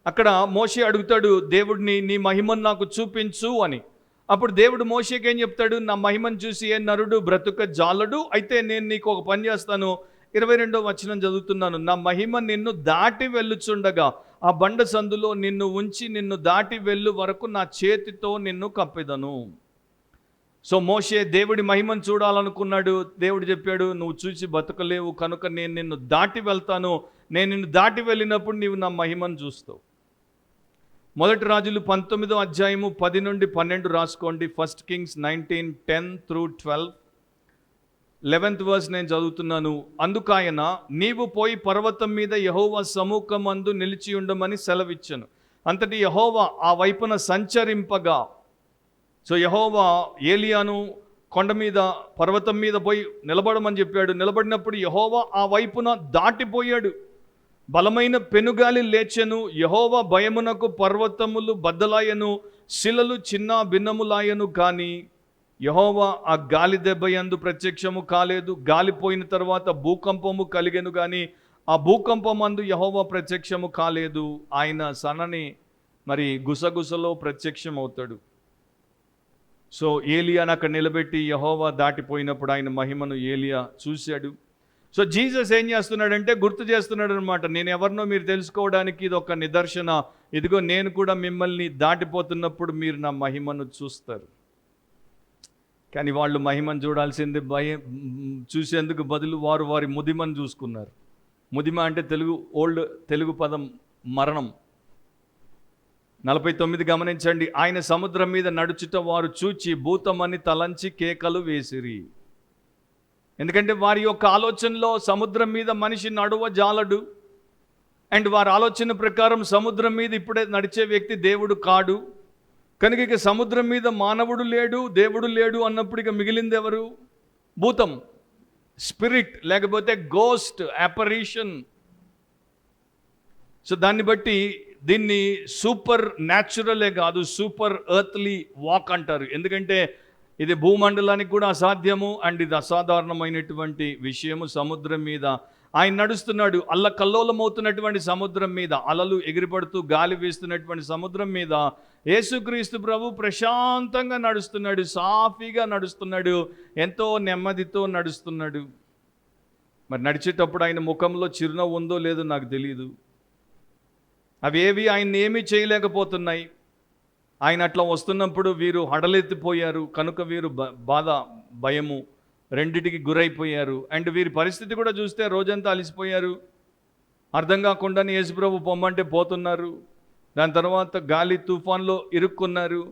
అక్కడ మోషే అడుగుతాడు దేవుడిని, నీ మహిమను నాకు చూపించు అని. అప్పుడు దేవుడు మోషేకి ఏం చెప్తాడు, నా మహిమను చూసి ఏ నరుడు బ్రతుక జాలడు, అయితే నేను నీకు ఒక పని చేస్తాను. 22వ వచనం చదువుతున్నాను, నా మహిమ నిన్ను దాటి వెళ్ళుచుండగా ఆ బండ సందులో నిన్ను ఉంచి నిన్ను దాటి వెళ్ళు వరకు నా చేతితో నిన్ను కప్పెదను. సో మోషే దేవుడి మహిమను చూడాలనుకున్నాడు. దేవుడు చెప్పాడు, నువ్వు చూసి బతకలేవు, కనుక నేను నిన్ను దాటి వెళ్తాను. నేను నిన్ను దాటి వెళ్ళినప్పుడు నీవు నా మహిమను చూస్తావు. మొదటి రాజులు 19వ అధ్యాయము 10 నుండి 12 రాసుకోండి. 1 Kings 19:10-12. 11th వర్స్ నేను చదువుతున్నాను. అందుకాయన, నీవు పోయి పర్వతం మీద యెహోవా సముఖమందు నిలిచి ఉండమని సెలవిచ్చెను. అంతటి యెహోవా ఆ వైపున సంచరింపగా, సో యెహోవా ఏలియాను కొండ మీద పర్వతం మీద పోయి నిలబడమని చెప్పాడు. నిలబడినప్పుడు యెహోవా ఆ వైపున దాటిపోయాడు. బలమైన పెనుగాలి లేచెను. యెహోవా భయమునకు పర్వతములు బద్దలాయను, శిలలు చిన్న భిన్నములాయను. కానీ యెహోవా ఆ గాలి దెబ్బ యందు ప్రత్యక్షము కాలేదు. గాలిపోయిన తర్వాత భూకంపము కలిగెను, కానీ ఆ భూకంపమందు యెహోవా ప్రత్యక్షము కాలేదు. ఆయన సన్నని మరి గుసగుసలో ప్రత్యక్షం అవుతాడు. సో ఏలియాను అక్కడ నిలబెట్టి యెహోవా దాటిపోయినప్పుడు ఆయన మహిమను ఏలియా చూశాడు. సో జీసస్ ఏం చేస్తున్నాడంటే గుర్తు చేస్తున్నాడు అనమాట. నేను ఎవరినో మీరు తెలుసుకోవడానికి ఇది ఒక నిదర్శన. ఇదిగో నేను కూడా మిమ్మల్ని దాటిపోతున్నప్పుడు మీరు నా మహిమను చూస్తారు. కానీ వాళ్ళు మహిమను చూడాల్సింది చూసేందుకు బదులు వారు వారి ముదిమను చూసుకున్నారు. ముదిమ అంటే ఓల్డ్ తెలుగు పదం మరణం. 49 గమనించండి. ఆయన సముద్రం మీద నడుచుట వారు చూచి భూతమని తలంచి కేకలు వేసిరి. ఎందుకంటే వారి యొక్క ఆలోచనలో సముద్రం మీద మనిషి నడువ జాలడు. అండ్ వారి ఆలోచన ప్రకారం సముద్రం మీద ఇప్పుడే నడిచే వ్యక్తి దేవుడు కాడు. కనుక ఇక సముద్రం మీద మానవుడు లేడు, దేవుడు లేడు అన్నప్పుడు ఇక మిగిలింది ఎవరు? భూతం, స్పిరిట్, లేకపోతే గోస్ట్, అపరీషన్. సో దాన్ని బట్టి దీన్ని సూపర్ న్యాచురలే కాదు, సూపర్ ఎర్త్లీ వాక్ అంటారు. ఎందుకంటే ఇది భూమండలానికి కూడా అసాధ్యము. అండ్ ఇది అసాధారణమైనటువంటి విషయము. సముద్రం మీద ఆయన నడుస్తున్నాడు. అల్లకల్లోలమవుతున్నటువంటి సముద్రం మీద, అలలు ఎగిరిపడుతూ గాలి వీస్తున్నటువంటి సముద్రం మీద యేసుక్రీస్తు ప్రభు ప్రశాంతంగా నడుస్తున్నాడు, సాఫీగా నడుస్తున్నాడు, ఎంతో నెమ్మదితో నడుస్తున్నాడు. మరి నడిచేటప్పుడు ఆయన ముఖంలో చిరునవ్వు ఉందో లేదో నాకు తెలియదు. అవేవి ఆయన ఏమీ చేయలేకపోతున్నాయి. ఆయన అట్లా వస్తున్నప్పుడు వీరు హడలెత్తిపోయారు. కనుక వీరు బాధ, భయము రెండిటికి గురైపోయారు. అండ్ వీరి పరిస్థితి కూడా చూస్తే రోజంతా అలసిపోయారు. అర్థం కాకుండానే యేసుప్రభు పొమ్మంటే పోతున్నారు. దాని తర్వాత గాలి తుఫాన్లో ఇరుక్కున్నారు,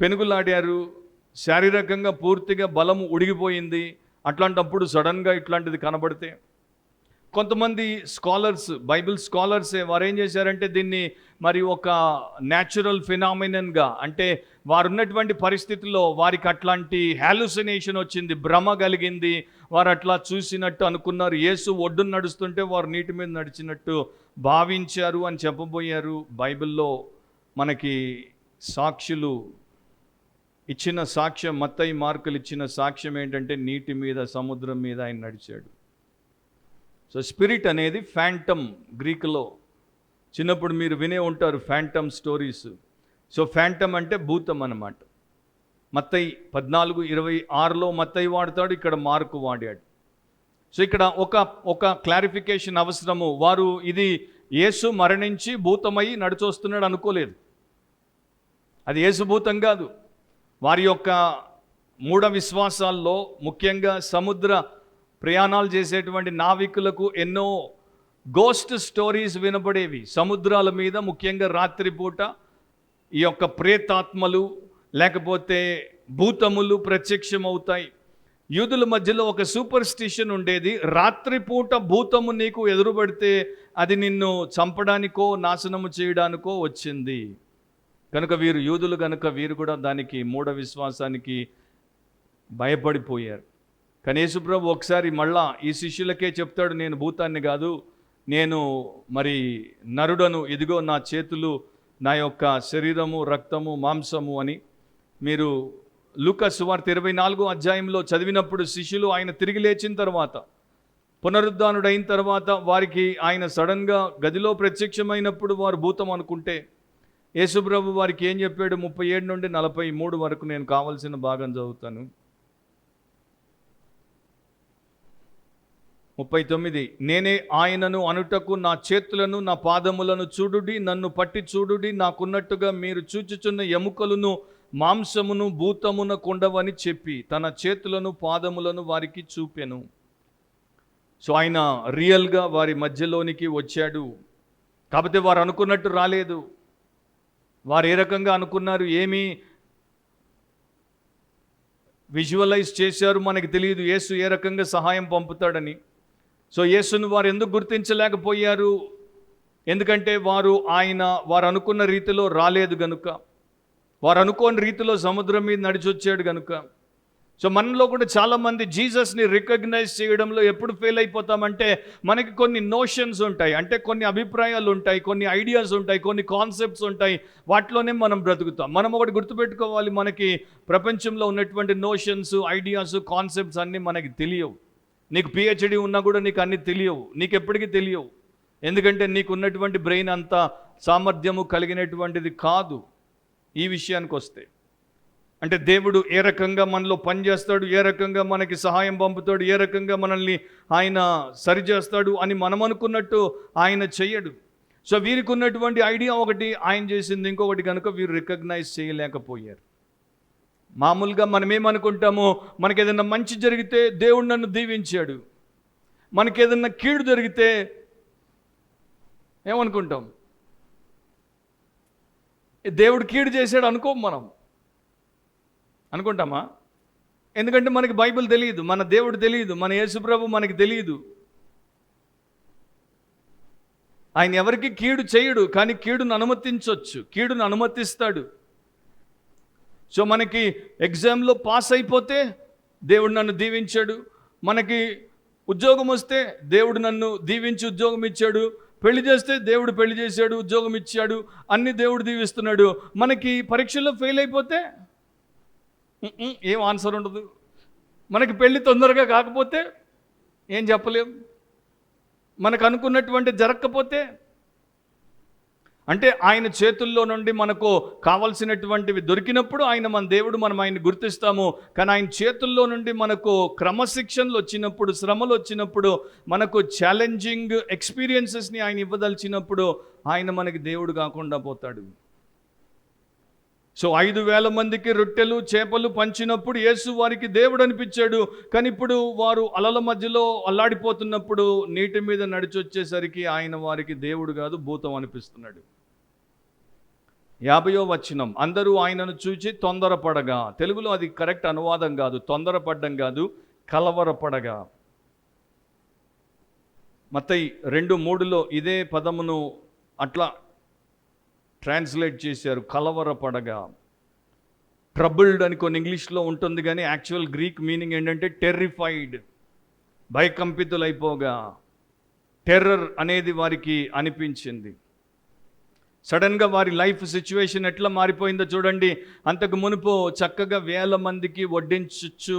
పెనుగులాడారు, శారీరకంగా పూర్తిగా బలము ఉడిగిపోయింది. అట్లాంటప్పుడు సడన్గా ఇట్లాంటిది కనబడితే కొంతమంది స్కాలర్స్, బైబిల్ స్కాలర్సే వారు ఏం చేశారంటే దీన్ని మరి ఒక న్యాచురల్ ఫినామినన్గా, అంటే వారు ఉన్నటువంటి పరిస్థితుల్లో వారికి అట్లాంటి హాలుసినేషన్ వచ్చింది, భ్రమ కలిగింది. వారు అట్లా చూసినట్టు అనుకున్నారు. యేసు ఒడ్డున నడుస్తుంటే వారు నీటి మీద నడిచినట్టు భావించారు అని చెప్పబోయారు. బైబిల్లో మనకి సాక్షులు ఇచ్చిన సాక్ష్యం, మత్తయి, మార్కులు ఇచ్చిన సాక్ష్యం ఏంటంటే నీటి మీద, సముద్రం మీద ఆయన నడిచాడు. సో స్పిరిట్ అనేది ఫ్యాంటమ్. గ్రీకులో చిన్నప్పుడు మీరు వినే ఉంటారు ఫ్యాంటమ్ స్టోరీస్. సో ఫ్యాంటమ్ అంటే భూతం అన్నమాట. మత్తయి 14:26లో మత్తయి వాడతాడు, ఇక్కడ మార్కు వాడాడు. సో ఇక్కడ ఒక క్లారిఫికేషన్ అవసరము. వారు ఇది యేసు మరణించి భూతమై నడిచొస్తున్నాడు అనుకోలేదు. అది యేసు భూతం కాదు. వారి యొక్క మూఢ విశ్వాసాల్లో ముఖ్యంగా సముద్ర ప్రయాణాలు చేసేటువంటి నావికులకు ఎన్నో గోస్ట్ స్టోరీస్ వినబడేవి. సముద్రాల మీద ముఖ్యంగా రాత్రిపూట ఈ యొక్క ప్రేతాత్మలు లేకపోతే భూతములు ప్రత్యక్షమవుతాయి. యూదుల మధ్యలో ఒక సూపర్ స్టిషన్ ఉండేది. రాత్రిపూట భూతము నీకు ఎదురుపడితే అది నిన్ను చంపడానికో నాశనము చేయడానికో వచ్చింది. కనుక వీరు యూదులు కనుక వీరు కూడా దానికి మూఢ విశ్వాసానికి భయపడిపోయారు. కానీ యేసుప్రభు ఒకసారి మళ్ళా ఈ శిష్యులకే చెప్తాడు, నేను భూతాన్ని కాదు, నేను మరి నరుడను, ఇదిగో నా చేతులు, నా యొక్క శరీరము, రక్తము, మాంసము అని. మీరు లూకా సువార్త 24వ అధ్యాయంలో చదివినప్పుడు శిష్యులు ఆయన తిరిగి లేచిన తర్వాత, పునరుద్ధానుడైన తర్వాత వారికి ఆయన సడన్గా గదిలో ప్రత్యక్షమైనప్పుడు వారు భూతం అనుకుంటే యేసుప్రభు వారికి ఏం చెప్పాడు? 37 నుండి 43 వరకు నేను కావలసిన భాగం చదువుతాను. 39 నేనే ఆయనను అనుటకు నా చేతులను నా పాదములను చూడుడి, నన్ను పట్టి చూడుడి, నాకున్నట్టుగా మీరు చూచుచున్న ఎముకలను మాంసమును భూతమునకుండవని చెప్పి తన చేతులను పాదములను వారికి చూపెను. సో ఆయన రియల్గా వారి మధ్యలోనికి వచ్చాడు. కాకపోతే వారు అనుకున్నట్టు రాలేదు. వారు ఏ రకంగా అనుకున్నారు, ఏమీ విజువలైజ్ చేశారు మనకి తెలియదు, యేసు ఏ రకంగా సహాయం పంపుతాడని. సో యేసును వారు ఎందుకు గుర్తించలేకపోయారు? ఎందుకంటే వారు అనుకున్న రీతిలో రాలేదు గనుక, వారు అనుకోని రీతిలో సముద్రం మీద నడిచొచ్చాడు గనుక. సో మనలో కూడా చాలామంది జీసస్ని రికగ్నైజ్ చేయడంలో ఎప్పుడు ఫెయిల్ అయిపోతామంటే, మనకి కొన్ని నోషన్స్ ఉంటాయి, అంటే కొన్ని అభిప్రాయాలు ఉంటాయి, కొన్ని ఐడియాస్ ఉంటాయి, కొన్ని కాన్సెప్ట్స్ ఉంటాయి, వాటిలోనే మనం బ్రతుకుతాం. మనం ఒకటి గుర్తుపెట్టుకోవాలి, మనకి ప్రపంచంలో ఉన్నటువంటి నోషన్స్, ఐడియాస్, కాన్సెప్ట్స్ అన్నీ మనకి తెలియవు. నీకు పిహెచ్డి ఉన్నా కూడా నీకు అన్నీ తెలియవు, నీకు ఎప్పటికీ తెలియవు. ఎందుకంటే నీకు ఉన్నటువంటి బ్రెయిన్ అంత సామర్థ్యము కలిగినటువంటిది కాదు. ఈ విషయానికి వస్తే, అంటే దేవుడు ఏ రకంగా మనలో పనిచేస్తాడు, ఏ రకంగా మనకి సహాయం పంపుతాడు, ఏ రకంగా మనల్ని ఆయన సరిచేస్తాడు అని మనం అనుకున్నట్టు ఆయన చెయ్యడు. సో వీరికి ఉన్నటువంటి ఐడియా ఒకటి, ఆయన చేసింది ఇంకొకటి కనుక వీరు రికగ్నైజ్ చేయలేకపోయారు. మామూలుగా మనం ఏమనుకుంటామో, మనకి ఏదైనా మంచి జరిగితే దేవుడు నన్ను దీవించాడు, మనకి ఏదైనా కీడు జరిగితే ఏమనుకుంటాం, దేవుడు కీడు చేశాడు అనుకోం. మనం అనుకుంటామా? ఎందుకంటే మనకి బైబిల్ తెలియదు, మన దేవుడు తెలియదు, మన యేసుప్రభు మనకి తెలియదు. ఆయన ఎవరికి కీడు చేయడు, కానీ కీడును అనుమతించవచ్చు, కీడును అనుమతిస్తాడు. సో మనకి ఎగ్జామ్లో పాస్ అయిపోతే దేవుడు నన్ను దీవించాడు, మనకి ఉద్యోగం వస్తే దేవుడు నన్ను దీవించి ఉద్యోగం ఇచ్చాడు, పెళ్లి చేస్తే దేవుడు పెళ్లి చేశాడు, ఉద్యోగం ఇచ్చాడు, అన్ని దేవుడు దీవిస్తున్నాడు. మనకి పరీక్షల్లో ఫెయిల్ అయిపోతే ఏం ఆన్సర్ ఉండదు. మనకి పెళ్ళి తొందరగా కాకపోతే ఏం చెప్పలేం. మనకు అనుకున్నటువంటి జరగకపోతే, అంటే ఆయన చేతుల్లో నుండి మనకు కావలసినటువంటివి దొరికినప్పుడు ఆయన మన దేవుడు, మనం ఆయన్ని గుర్తిస్తాము. కానీ ఆయన చేతుల్లో నుండి మనకు క్రమశిక్షణలు వచ్చినప్పుడు, శ్రమలు వచ్చినప్పుడు, మనకు ఛాలెంజింగ్ ఎక్స్పీరియన్సెస్ని ఆయన ఇవ్వదలిచినప్పుడు ఆయన మనకి దేవుడు కాకుండా పోతాడు. సో 5,000 మందికి రొట్టెలు చేపలు పంచినప్పుడు యేసు వారికి దేవుడు అనిపించాడు. కానీ ఇప్పుడు వారు అలల మధ్యలో అల్లాడిపోతున్నప్పుడు నీటి మీద నడిచొచ్చేసరికి ఆయన వారికి దేవుడు కాదు, భూతం అనిపిస్తున్నాడు. 50వ వచనం, అందరూ ఆయనను చూచి తొందరపడగా, తెలుగులో అది కరెక్ట్ అనువాదం కాదు, తొందరపడ్డం కాదు, కలవరపడగా. మత్తయి 2:3లో ఇదే పదమును అట్లా ట్రాన్స్లేట్ చేశారు, కలవరపడగా. ట్రబుల్డ్ అని కొన్ని ఇంగ్లీష్లో ఉంటుంది, కానీ యాక్చువల్ గ్రీక్ మీనింగ్ ఏంటంటే టెర్రిఫైడ్, భయకంపితులైపోగా. టెర్రర్ అనేది వారికి అనిపించింది. సడన్గా వారి లైఫ్ సిచ్యువేషన్ ఎట్లా మారిపోయిందో చూడండి. అంతకు మునుపు చక్కగా 1,000 మందికి వడ్డించచ్చు,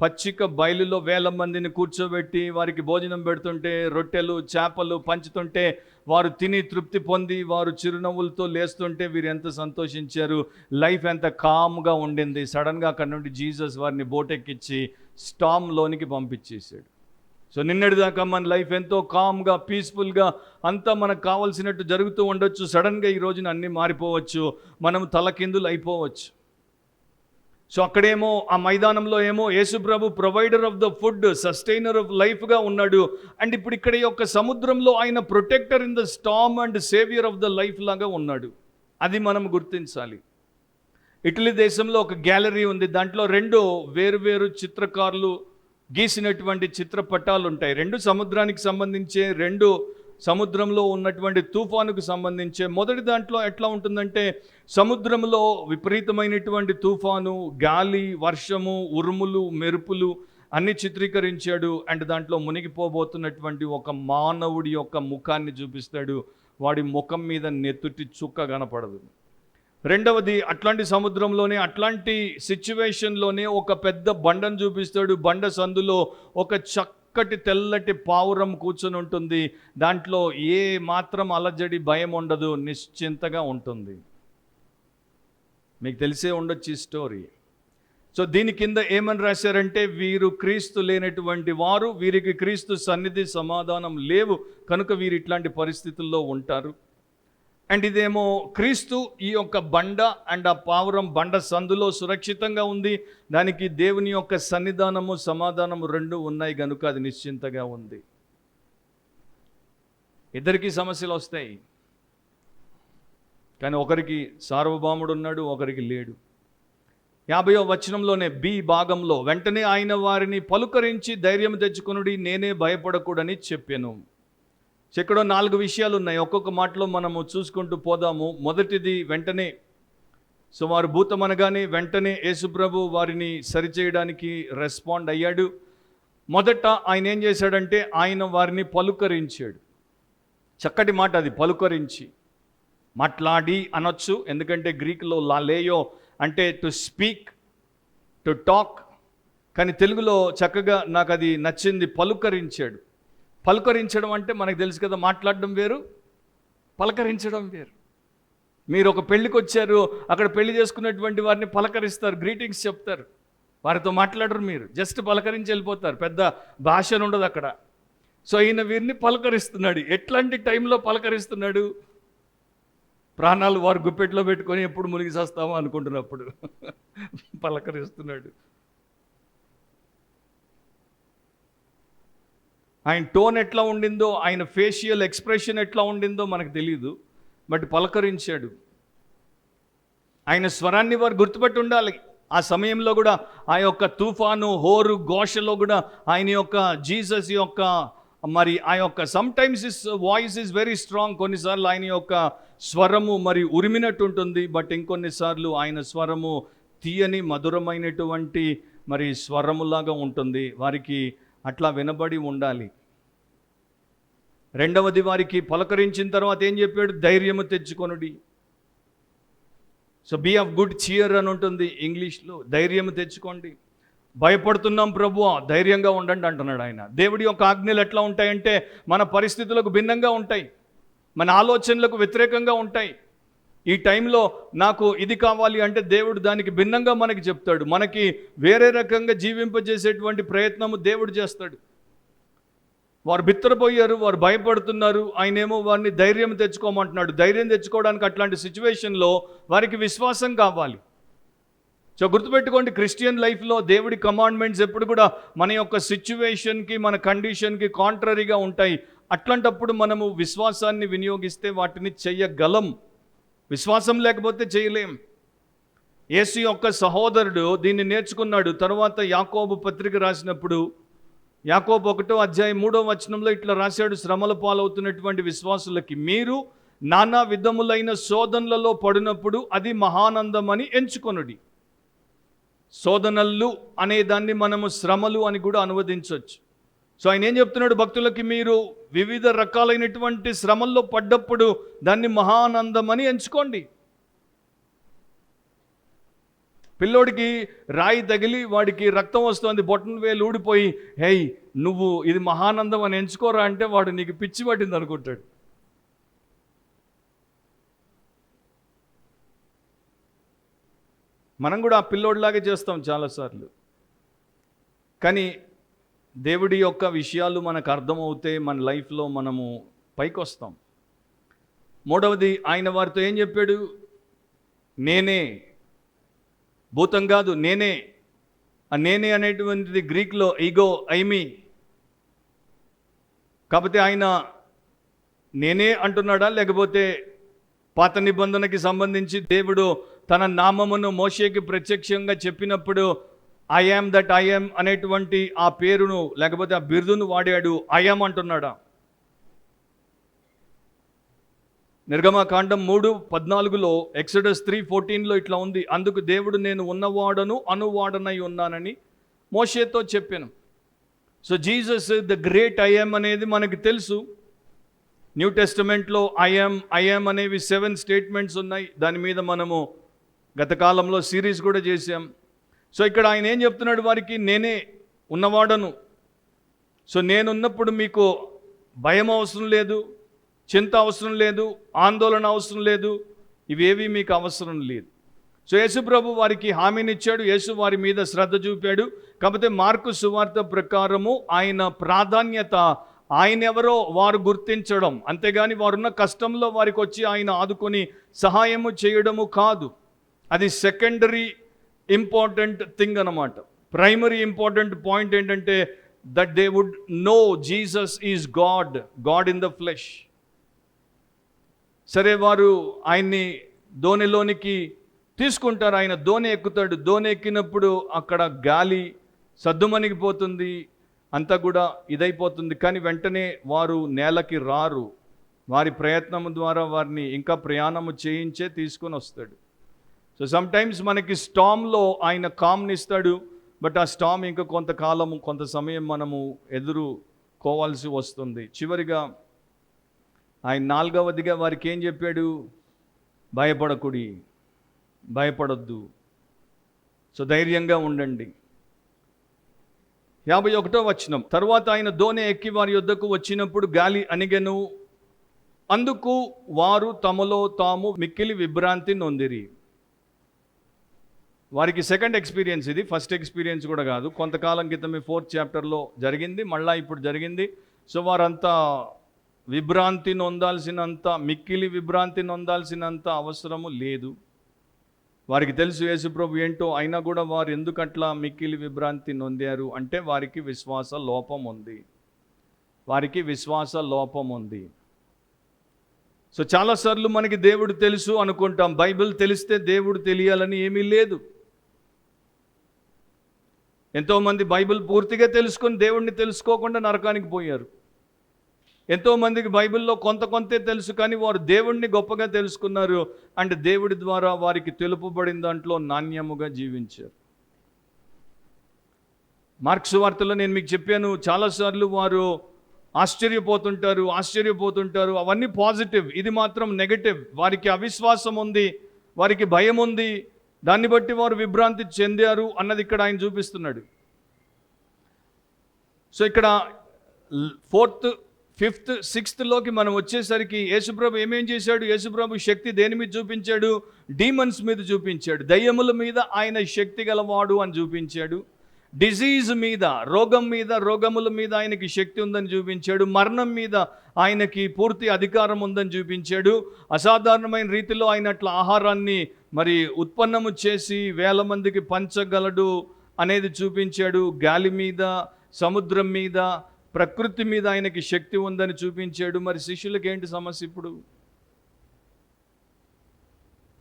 పచ్చిక బయలులో 1,000 మందిని కూర్చోబెట్టి వారికి భోజనం పెడుతుంటే, రొట్టెలు చేపలు పంచుతుంటే వారు తిని తృప్తి పొంది వారు చిరునవ్వులతో లేస్తుంటే వీరు ఎంత సంతోషించారు. లైఫ్ ఎంత కామ్గా ఉండింది. సడన్గా అక్కడ నుండి జీసస్ వారిని బోటెక్కించి స్టామ్లోనికి పంపించేశాడు. సో నిన్నటిదాకా మన లైఫ్ ఎంతో కామ్గా, పీస్ఫుల్గా, అంతా మనకు కావాల్సినట్టు జరుగుతూ ఉండొచ్చు. సడన్గా ఈ రోజున అన్నీ మారిపోవచ్చు, మనం తలకిందులు అయిపోవచ్చు. సో అక్కడేమో ఆ మైదానంలో ఏమో యేసుప్రభు provider of the food, sustainer of లైఫ్గా ఉన్నాడు. అండ్ ఇప్పుడు ఇక్కడ ఈ యొక్క సముద్రంలో ఆయన protector in the storm and saviour of the life లాగా ఉన్నాడు. అది మనం గుర్తించాలి. ఇటలీ దేశంలో ఒక గ్యాలరీ ఉంది, దాంట్లో 2 వేరు చిత్రకారులు గీసినటువంటి చిత్రపటాలు ఉంటాయి. 2 సముద్రానికి సంబంధించే, 2 సముద్రంలో ఉన్నటువంటి తుఫానుకు సంబంధించే. మొదటి దాంట్లో ఎట్లా ఉంటుందంటే, సముద్రంలో విపరీతమైనటువంటి తుఫాను, గాలి, వర్షము, ఉరుములు, మెరుపులు అన్నీ చిత్రీకరించాడు. అండ్ దాంట్లో మునిగిపోబోతున్నటువంటి ఒక మానవుడి యొక్క ముఖాన్ని చూపిస్తాడు. వాడి ముఖం మీద నెత్తుటి చుక్క కనపడదు. రెండవది, అట్లాంటి సముద్రంలోనే, అట్లాంటి సిచ్యువేషన్లోనే ఒక పెద్ద బండను చూపిస్తాడు. బండ సందులో ఒక చక్కటి తెల్లటి పావురం కూర్చొని ఉంటుంది. దాంట్లో ఏ మాత్రం అలజడి, భయం ఉండదు, నిశ్చింతగా ఉంటుంది. మీకు తెలిసే ఉండొచ్చు ఈ స్టోరీ. సో దీని కింద ఏమని రాశారంటే, వీరు క్రీస్తు లేనటువంటి వారు, వీరికి క్రీస్తు సన్నిధి సమాధానం లేవు కనుక వీరు ఇట్లాంటి పరిస్థితుల్లో ఉంటారు. అండ్ ఇదేమో క్రీస్తు ఈ యొక్క బండ అండ్ ఆ పావురం బండ సందులో సురక్షితంగా ఉంది. దానికి దేవుని యొక్క సన్నిధానము సమాధానము రెండు ఉన్నాయి కనుక అది నిశ్చింతగా ఉంది. ఇద్దరికి సమస్యలు వస్తాయి, కానీ ఒకరికి సార్వభౌముడు ఉన్నాడు, ఒకరికి లేడు. 50వ వచనంలోనే బి భాగంలో, వెంటనే ఆయన వారిని పలుకరించి ధైర్యం తెచ్చుకొనుడి, నేనే భయపడకూడని చెప్పాను. ఇక్కడ 4 విషయాలు ఉన్నాయి. ఒక్కొక్క మాటలో మనము చూసుకుంటూ పోదాము. మొదటిది వెంటనే. సో వారు భూతం అనగానే వెంటనే యేసుప్రభు వారిని సరిచేయడానికి రెస్పాండ్ అయ్యాడు. మొదట ఆయన ఏం చేశాడంటే ఆయన వారిని పలుకరించాడు. చక్కటి మాట అది, పలుకరించి. మాట్లాడి అనొచ్చు, ఎందుకంటే గ్రీకులో లాలేయో అంటే టు స్పీక్, టు టాక్. కానీ తెలుగులో చక్కగా నాకు అది నచ్చింది, పలుకరించాడు. పలుకరించడం అంటే మనకు తెలుసు కదా, మాట్లాడడం వేరు, పలకరించడం వేరు. మీరు ఒక పెళ్ళికి వచ్చారు, అక్కడ పెళ్లి చేసుకున్నటువంటి వారిని పలకరిస్తారు, గ్రీటింగ్స్ చెప్తారు, వారితో మాట్లాడరు, మీరు జస్ట్ పలకరించి వెళ్ళిపోతారు, పెద్ద భాషను ఉండదు అక్కడ. సో ఈయన వీరిని పలకరిస్తున్నాడు. ఎట్లాంటి టైంలో పలకరిస్తున్నాడు? ప్రాణాలు వారు గుప్పెట్లో పెట్టుకొని ఎప్పుడు మునిగి చేస్తామో అనుకుంటున్నప్పుడు పలకరిస్తున్నాడు. ఆయన టోన్ ఎట్లా ఉండిందో, ఆయన ఫేషియల్ ఎక్స్ప్రెషన్ ఎట్లా ఉండిందో మనకు తెలియదు, బట్ పలకరించాడు. ఆయన స్వరాన్ని వారు గుర్తుపట్టి ఉండాలి. ఆ సమయంలో కూడా ఆ యొక్క తుఫాను హోరు ఘోషలో కూడా ఆయన యొక్క జీసస్ యొక్క మరి ఆ యొక్క sometimes his voice is very strong. కొన్నిసార్లు ఆయన యొక్క స్వరము మరి ఉరిమినట్టు ఉంటుంది, బట్ ఇంకొన్నిసార్లు ఆయన స్వరము తీయని మధురమైనటువంటి మరి స్వరములాగా ఉంటుంది. వారికి అట్లా వినబడి ఉండాలి. రెండవది, వారికి పలకరించిన తర్వాత ఏం చెప్పాడు? ధైర్యము తెచ్చుకొనుడి. So be of good cheer అని ఉంటుంది ఇంగ్లీష్లో. ధైర్యము తెచ్చుకోండి. భయపడుతున్నాం ప్రభువా, ధైర్యంగా ఉండండి అంటున్నాడు ఆయన. దేవుడి యొక్క ఆజ్ఞలు ఎట్లా ఉంటాయంటే మన పరిస్థితులకు భిన్నంగా ఉంటాయి, మన ఆలోచనలకు వ్యతిరేకంగా ఉంటాయి. ఈ టైంలో నాకు ఇది కావాలి అంటే దేవుడు దానికి భిన్నంగా మనకి చెప్తాడు. మనకి వేరే రకంగా జీవింపజేసేటువంటి ప్రయత్నము దేవుడు చేస్తాడు. వారు బిత్తరపోయారు, వారు భయపడుతున్నారు, ఆయనేమో వారిని ధైర్యం తెచ్చుకోమంటున్నాడు. ధైర్యం తెచ్చుకోవడానికి అట్లాంటి సిచ్యువేషన్లో వారికి విశ్వాసం కావాలి. సో గుర్తుపెట్టుకోండి, క్రిస్టియన్ లైఫ్లో దేవుడి కమాండ్మెంట్స్ ఎప్పుడు కూడా మన యొక్క సిచ్యువేషన్కి, మన కండిషన్కి కాంట్రరీగా ఉంటాయి. అట్లాంటప్పుడు మనము విశ్వాసాన్ని వినియోగిస్తే వాటిని చెయ్యగలం. విశ్వాసం లేకపోతే చేయలేం. యేసు యొక్క సహోదరుడు దీన్ని నేర్చుకున్నాడు. తర్వాత యాకోబు పత్రిక రాసినప్పుడు యాకోబు 1వ అధ్యాయం 3వ వచనంలో ఇట్లా రాశాడు, శ్రమల పాలవుతున్నటువంటి విశ్వాసులకి మీరు నానా విధములైన శోధనలలో పడినప్పుడు అది మహానందమని ఎంచుకొనుడి. శోధనలు అనే దాన్ని మనము శ్రమలు అని కూడా అనువదించవచ్చు. సో ఆయన ఏం చెప్తున్నాడు భక్తులకి? మీరు వివిధ రకాలైనటువంటి శ్రమల్లో పడ్డప్పుడు దాన్ని మహానందమని ఎంచుకోండి. పిల్లోడికి రాయి తగిలి వాడికి రక్తం వస్తుంది, బొట్టన వేలు ఊడిపోయి, హేయ్ నువ్వు ఇది మహానందం అని ఎంచుకోరా అంటే వాడు నీకు పిచ్చి పట్టింది అనుకుంటాడు. మనం కూడా ఆ పిల్లోడిలాగే చేస్తాం చాలాసార్లు. కానీ దేవుడి యొక్క విషయాలు మనకు అర్థమవుతే మన లైఫ్లో మనము పైకి వస్తాం. మూడవది, ఆయన వారితో ఏం చెప్పాడు? నేనే, భూతం కాదు, నేనే. ఆ నేనే అనేటువంటిది గ్రీక్లో ఈగో, ఐమి. కాకపోతే ఆయన నేనే అంటున్నాడా, లేకపోతే పాత నిబంధనకి సంబంధించి దేవుడు తన నామమును మోషేకి ప్రత్యక్షంగా చెప్పినప్పుడు I am that I am అనేటువంటి ఆ పేరును లేకపోతే ఆ బిరుదును వాడాడు, ఐ యామ్ అంటున్నాడా? నిర్గమకాండం 3:14లో, ఎక్సోడస్ 3:14లో ఇట్లా ఉంది, అందుకు దేవుడు నేను ఉన్నవాడను అనువాడనై ఉన్నానని మోషేతో చెప్పాను. So Jesus the great I am అనేది మనకు తెలుసు. న్యూ టెస్టమెంట్లో ఐ యామ్ అనేవి 7 స్టేట్మెంట్స్ ఉన్నాయి. దాని మీద మనము గత కాలంలో సిరీస్ కూడా చేశాం. సో ఇక్కడ ఆయన ఏం చెప్తున్నాడు వారికి? నేనే ఉన్నవాడను. సో నేనున్నప్పుడు మీకు భయం అవసరం లేదు, చింత అవసరం లేదు, ఆందోళన అవసరం లేదు, ఇవేవి మీకు అవసరం లేదు. సో యేసు ప్రభు వారికి హామీనిచ్చాడు, యేసు వారి మీద శ్రద్ధ చూపాడు. కాకపోతే మార్కు సువార్త ప్రకారము ఆయన ప్రాధాన్యత ఆయన ఎవరో వారు గుర్తించడం, అంతేగాని వారున్న కష్టంలో వారికి వచ్చి ఆయన ఆదుకొని సహాయము చేయడము కాదు. అది సెకండరీ ఇంపార్టెంట్ థింగ్ అన్నమాట. ప్రైమరీ ఇంపార్టెంట్ పాయింట్ ఏంటంటే that they would know Jesus is God in the flesh. సరే, వారు ఆయన్ని దోణిలోనికి తీసుకుంటారు, ఆయన దోణి ఎక్కుతాడు. దోణి ఎక్కినప్పుడు అక్కడ గాలి సద్దుమణిగిపోతుంది, అంతా కూడా ఇదైపోతుంది. కానీ వెంటనే వారు నేలకి రారు. వారి ప్రయత్నం ద్వారా వారిని ఇంకా ప్రయాణము చేయించే తీసుకొని వస్తాడు. సో సమ్టైమ్స్ మనకి స్టామ్లో ఆయన కామ్నిస్తాడు, బట్ ఆ స్టామ్ ఇంకా కొంతకాలము కొంత సమయం మనము ఎదుర్కోవాల్సి వస్తుంది. చివరిగా ఆయన 4వదిగా వారికి ఏం చెప్పాడు? భయపడొద్దు, సో ధైర్యంగా ఉండండి. 51వ వచనం, తరువాత ఆయన దోణి ఎక్కి వారి యొద్దకు వచ్చినప్పుడు గాలి అణిగెను, అందుకు వారు తమలో తాము మిక్కిలి విభ్రాంతి నొందిరి. వారికి సెకండ్ ఎక్స్పీరియన్స్ ఇది, ఫస్ట్ ఎక్స్పీరియన్స్ కూడా కాదు. కొంతకాలం క్రితమే 4th చాప్టర్లో జరిగింది, మళ్ళా ఇప్పుడు జరిగింది. సో వారంతా విభ్రాంతి నొందాల్సినంత, మిక్కిలి విభ్రాంతి నొందాల్సినంత అవసరము లేదు. వారికి తెలుసు యేసుప్రభు ఏంటో, అయినా కూడా వారు ఎందుకట్లా మిక్కిలి విభ్రాంతి నొందారు అంటే వారికి విశ్వాస లోపం ఉంది. సో చాలాసార్లు మనకి దేవుడు తెలుసు అనుకుంటాం. బైబిల్ తెలిస్తే దేవుడు తెలియాలని ఏమీ లేదు. ఎంతోమంది బైబిల్ పూర్తిగా తెలుసుకొని దేవుడిని తెలుసుకోకుండా నరకానికి పోయారు. ఎంతోమందికి బైబిల్లో కొంతే తెలుసు, కానీ వారు దేవుణ్ణి గొప్పగా తెలుసుకున్నారు. అండ్ దేవుడి ద్వారా వారికి తెలుపబడిన దాంట్లో నాణ్యముగా జీవించారు. మార్క్స్ వార్తలో నేను మీకు చెప్పాను, చాలాసార్లు వారు ఆశ్చర్యపోతుంటారు. అవన్నీ పాజిటివ్, ఇది మాత్రం నెగటివ్. వారికి అవిశ్వాసం ఉంది, వారికి భయం ఉంది, దాన్ని బట్టి వారు విభ్రాంతి చెందారు అన్నది ఇక్కడ ఆయన చూపిస్తున్నాడు. సో ఇక్కడ 4th, 5th, 6thలోకి మనం వచ్చేసరికి యేసుప్రభు ఏమేం చేశాడు? యేసుప్రభు శక్తి దేని మీద చూపించాడు? డీమన్స్ మీద చూపించాడు. దయ్యముల మీద ఆయన శక్తి గలవాడు అని చూపించాడు. డిజీజ్ మీద, రోగముల మీద ఆయనకి శక్తి ఉందని చూపించాడు. మరణం మీద ఆయనకి పూర్తి అధికారం ఉందని చూపించాడు. అసాధారణమైన రీతిలో ఆయన అట్లా ఆహారాన్ని ఉత్పన్నము చేసి 1000 మందికి పంచగలడు అనేది చూపించాడు. గాలి మీద, సముద్రం మీద, ప్రకృతి మీద ఆయనకి శక్తి ఉందని చూపించాడు. మరి శిష్యులకి ఏంటి సమస్య? ఇప్పుడు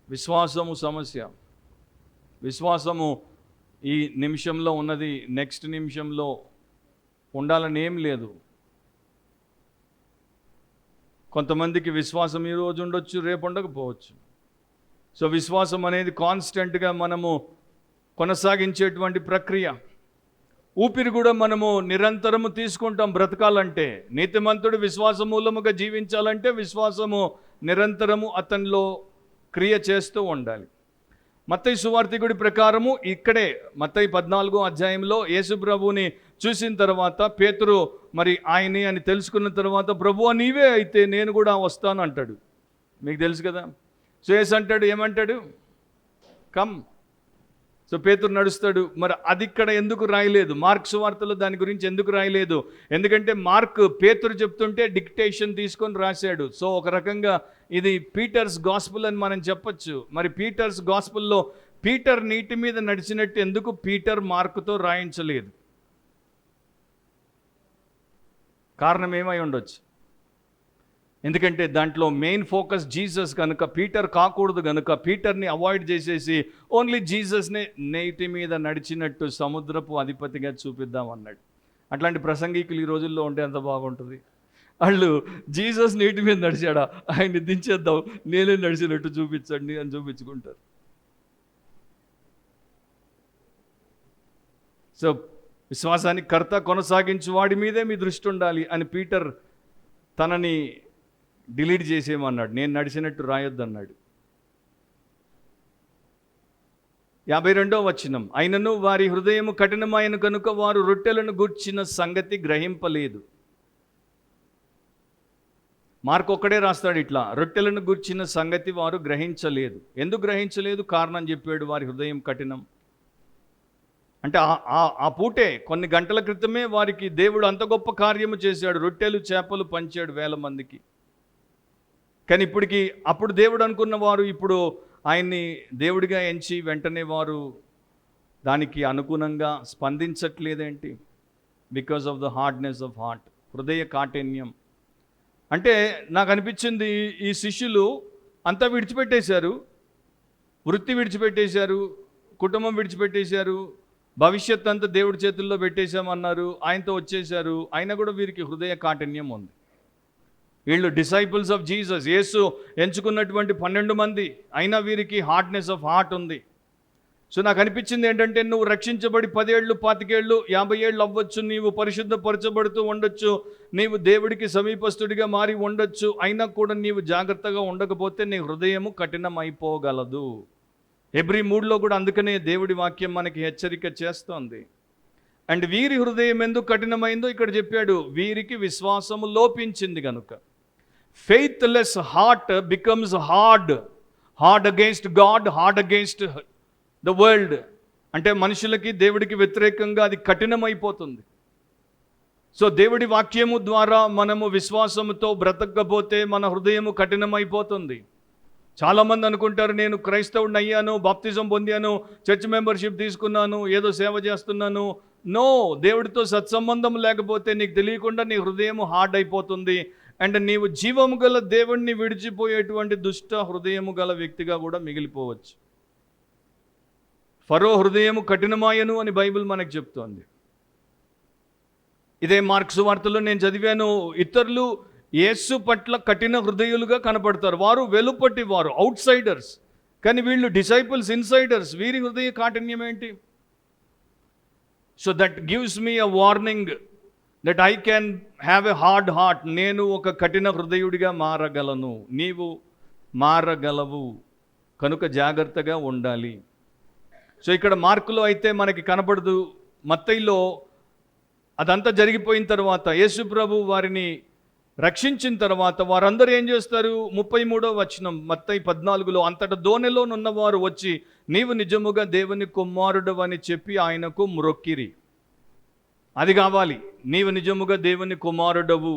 విశ్వాసము సమస్య. విశ్వాసము ఈ నిమిషంలో ఉన్నది నెక్స్ట్ నిమిషంలో ఉండాలని ఏం లేదు. కొంతమందికి విశ్వాసం ఈరోజు ఉండొచ్చు, రేపు ఉండకపోవచ్చు. సో విశ్వాసం అనేది కాన్స్టెంట్గా మనము కొనసాగించేటువంటి ప్రక్రియ. ఊపిరి కూడా మనము నిరంతరము తీసుకుంటాం బ్రతకాలంటే. నీతిమంతుడు విశ్వాస మూలముగా జీవించాలంటే విశ్వాసము నిరంతరము అతనిలో క్రియ చేస్తూ ఉండాలి. మత్తయి సువార్తికుడి ప్రకారము ఇక్కడే మత్తయి 14వ అధ్యాయంలో యేసుప్రభుని చూసిన తర్వాత పేతురు ఆయన్ని అని తెలుసుకున్న తర్వాత, ప్రభువా నీవే అయితే నేను కూడా వస్తాను అంటాడు. మీకు తెలుసు కదా. సో యేసు అంటాడు, ఏమంటాడు? కమ్. సో పేతురు నడుస్తాడు. అది ఇక్కడ ఎందుకు రాయలేదు? మార్క్ సువార్తలో దాని గురించి ఎందుకు రాయలేదు? ఎందుకంటే పేతురు చెప్తుంటే డిక్టేషన్ తీసుకొని రాశాడు. సో ఒక రకంగా ఇది పీటర్స్ గాస్పుల్ అని మనం చెప్పచ్చు. పీటర్స్ గాస్పుల్లో పీటర్ నీటి మీద నడిచినట్టు ఎందుకు పీటర్ మార్కుతో రాయించలేదు? కారణం ఏమై ఉండొచ్చు? ఎందుకంటే దాంట్లో మెయిన్ ఫోకస్ జీసస్ కనుక, పీటర్ కాకూడదు కనుక పీటర్ని అవాయిడ్ చేసేసి ఓన్లీ జీసస్ని నీటి మీద నడిచినట్టు సముద్రపు అధిపతిగా చూపిద్దాం అన్నాడు. అట్లాంటి ప్రసంగికులు ఈ రోజుల్లో ఉంటే ఎంత బాగుంటుంది. వాళ్ళు జీసస్ నీటి మీద నడిచాడా, ఆయన్ని దించేద్దాం, నేనే నడిచినట్టు చూపించండి అని చూపించుకుంటారు. సో విశ్వాసానికి కర్త కొనసాగించు వాడి మీదే మీ దృష్టి ఉండాలి అని పీటర్ తనని డిలీట్ చేసేయమన్నాడు. నేను నడిచినట్టు రాయొద్దన్నాడు. 52వ వచనం, అయినను వారి హృదయము కఠినమైన కనుక వారు రొట్టెలను గూర్చిన సంగతి గ్రహింపలేదు. మార్కు ఒక్కడే రాస్తాడు ఇట్లా, రొట్టెలను గూర్చిన సంగతి వారు గ్రహించలేదు. ఎందుకు గ్రహించలేదు? కారణం చెప్పాడు, వారి హృదయం కఠినం. అంటే ఆ పూటే కొన్ని గంటల క్రితమే వారికి దేవుడు అంత గొప్ప కార్యము చేశాడు, రొట్టెలు చేపలు పంచాడు 1000 మందికి. కానీ అప్పుడు దేవుడు అనుకున్న వారు ఇప్పుడు ఆయన్ని దేవుడిగా ఎంచి వెంటనే వారు దానికి అనుగుణంగా స్పందించట్లేదేంటి? Because of the hardness of heart, హృదయ కాఠిన్యం. అంటే నాకు అనిపించింది ఈ శిష్యులు అంతా విడిచిపెట్టేశారు, వృత్తి విడిచిపెట్టేశారు, కుటుంబం విడిచిపెట్టేశారు, భవిష్యత్ అంతా దేవుడి చేతుల్లో పెట్టేశామన్నారు, ఆయనతో వచ్చేశారు. అయినా కూడా వీరికి హృదయ కాఠిన్యం ఉంది. వీళ్ళు డిసైపుల్స్ ఆఫ్ జీసస్, యేసు ఎంచుకున్నటువంటి 12 మంది, అయినా వీరికి హార్డ్నెస్ ఆఫ్ హార్ట్ ఉంది. సో నాకు అనిపించింది ఏంటంటే, నువ్వు రక్షించబడి 10 ఏళ్ళు 25 ఏళ్ళు 50 ఏళ్ళు అవ్వచ్చు, నీవు పరిశుద్ధపరచబడుతూ ఉండొచ్చు, నీవు దేవుడికి సమీపస్తుడిగా మారి ఉండొచ్చు, అయినా కూడా నీవు జాగ్రత్తగా ఉండకపోతే నీ హృదయము కఠినమైపోగలదు. హెబ్రీ 3లో కూడా అందుకనే దేవుడి వాక్యం మనకి హెచ్చరిక చేస్తోంది. అండ్ వీరి హృదయం ఎందుకు కఠినమైందో ఇక్కడ చెప్పాడు, వీరికి విశ్వాసము లోపించింది కనుక. Faithless heart becomes hard against God, hard against the world. అంటే మనుషులకి దేవుడికి వ్యతిరేకంగా అది కఠినమైపోతుంది. సో దేవుడి వాక్యము ద్వారా మనము విశ్వాసముతో బ్రతకకపోతే మన హృదయము కఠినమైపోతుంది. చాలామంది అనుకుంటారు, నేను క్రైస్తవుడిని అయ్యాను, బాప్తిజం పొందాను, చర్చ్ మెంబర్షిప్ తీసుకున్నాను, ఏదో సేవ చేస్తున్నాను. నో, దేవుడితో సత్సంబంధం లేకపోతే నీకు తెలియకుండా నీ హృదయం హార్డ్ అయిపోతుంది. అండ్ నీవు జీవము గల దేవుణ్ణి విడిచిపోయేటువంటి దుష్ట హృదయము గల వ్యక్తిగా కూడా మిగిలిపోవచ్చు. ఫరో హృదయము కఠినమాయను అని బైబిల్ మనకు చెప్తోంది. ఇదే మార్క్స్ వార్తలో నేను చదివాను, ఇతరులు యేసు పట్ల కఠిన హృదయులుగా కనపడతారు, వారు వెలుపటి వారు, అవుట్ సైడర్స్. కానీ వీళ్ళు డిసైపుల్స్, ఇన్సైడర్స్. వీరి హృదయ కాఠిన్యం ఏంటి? So that gives me a warning that I can have a hard heart. నేను ఒక కఠిన హృదయుడిగా మారగలను, నీవు మారగలవు, కనుక జాగ్రత్తగా ఉండాలి. సో ఇక్కడ మార్కులో అయితే మనకి కనపడదు, మత్తయిలో అదంతా జరిగిపోయిన తర్వాత యేసు ప్రభు వారిని రక్షించిన తర్వాత వారందరూ ఏం చేస్తారు? 33వ వచనం మత్తయి 14లో, అంతటా దోణిలోనున్నవారు వచ్చి నీవు నిజముగా దేవుని కుమారుడు అని చెప్పి ఆయనకు మ్రొక్కిరి. అది కావాలి, నీవు నిజముగా దేవుని కుమారుడవు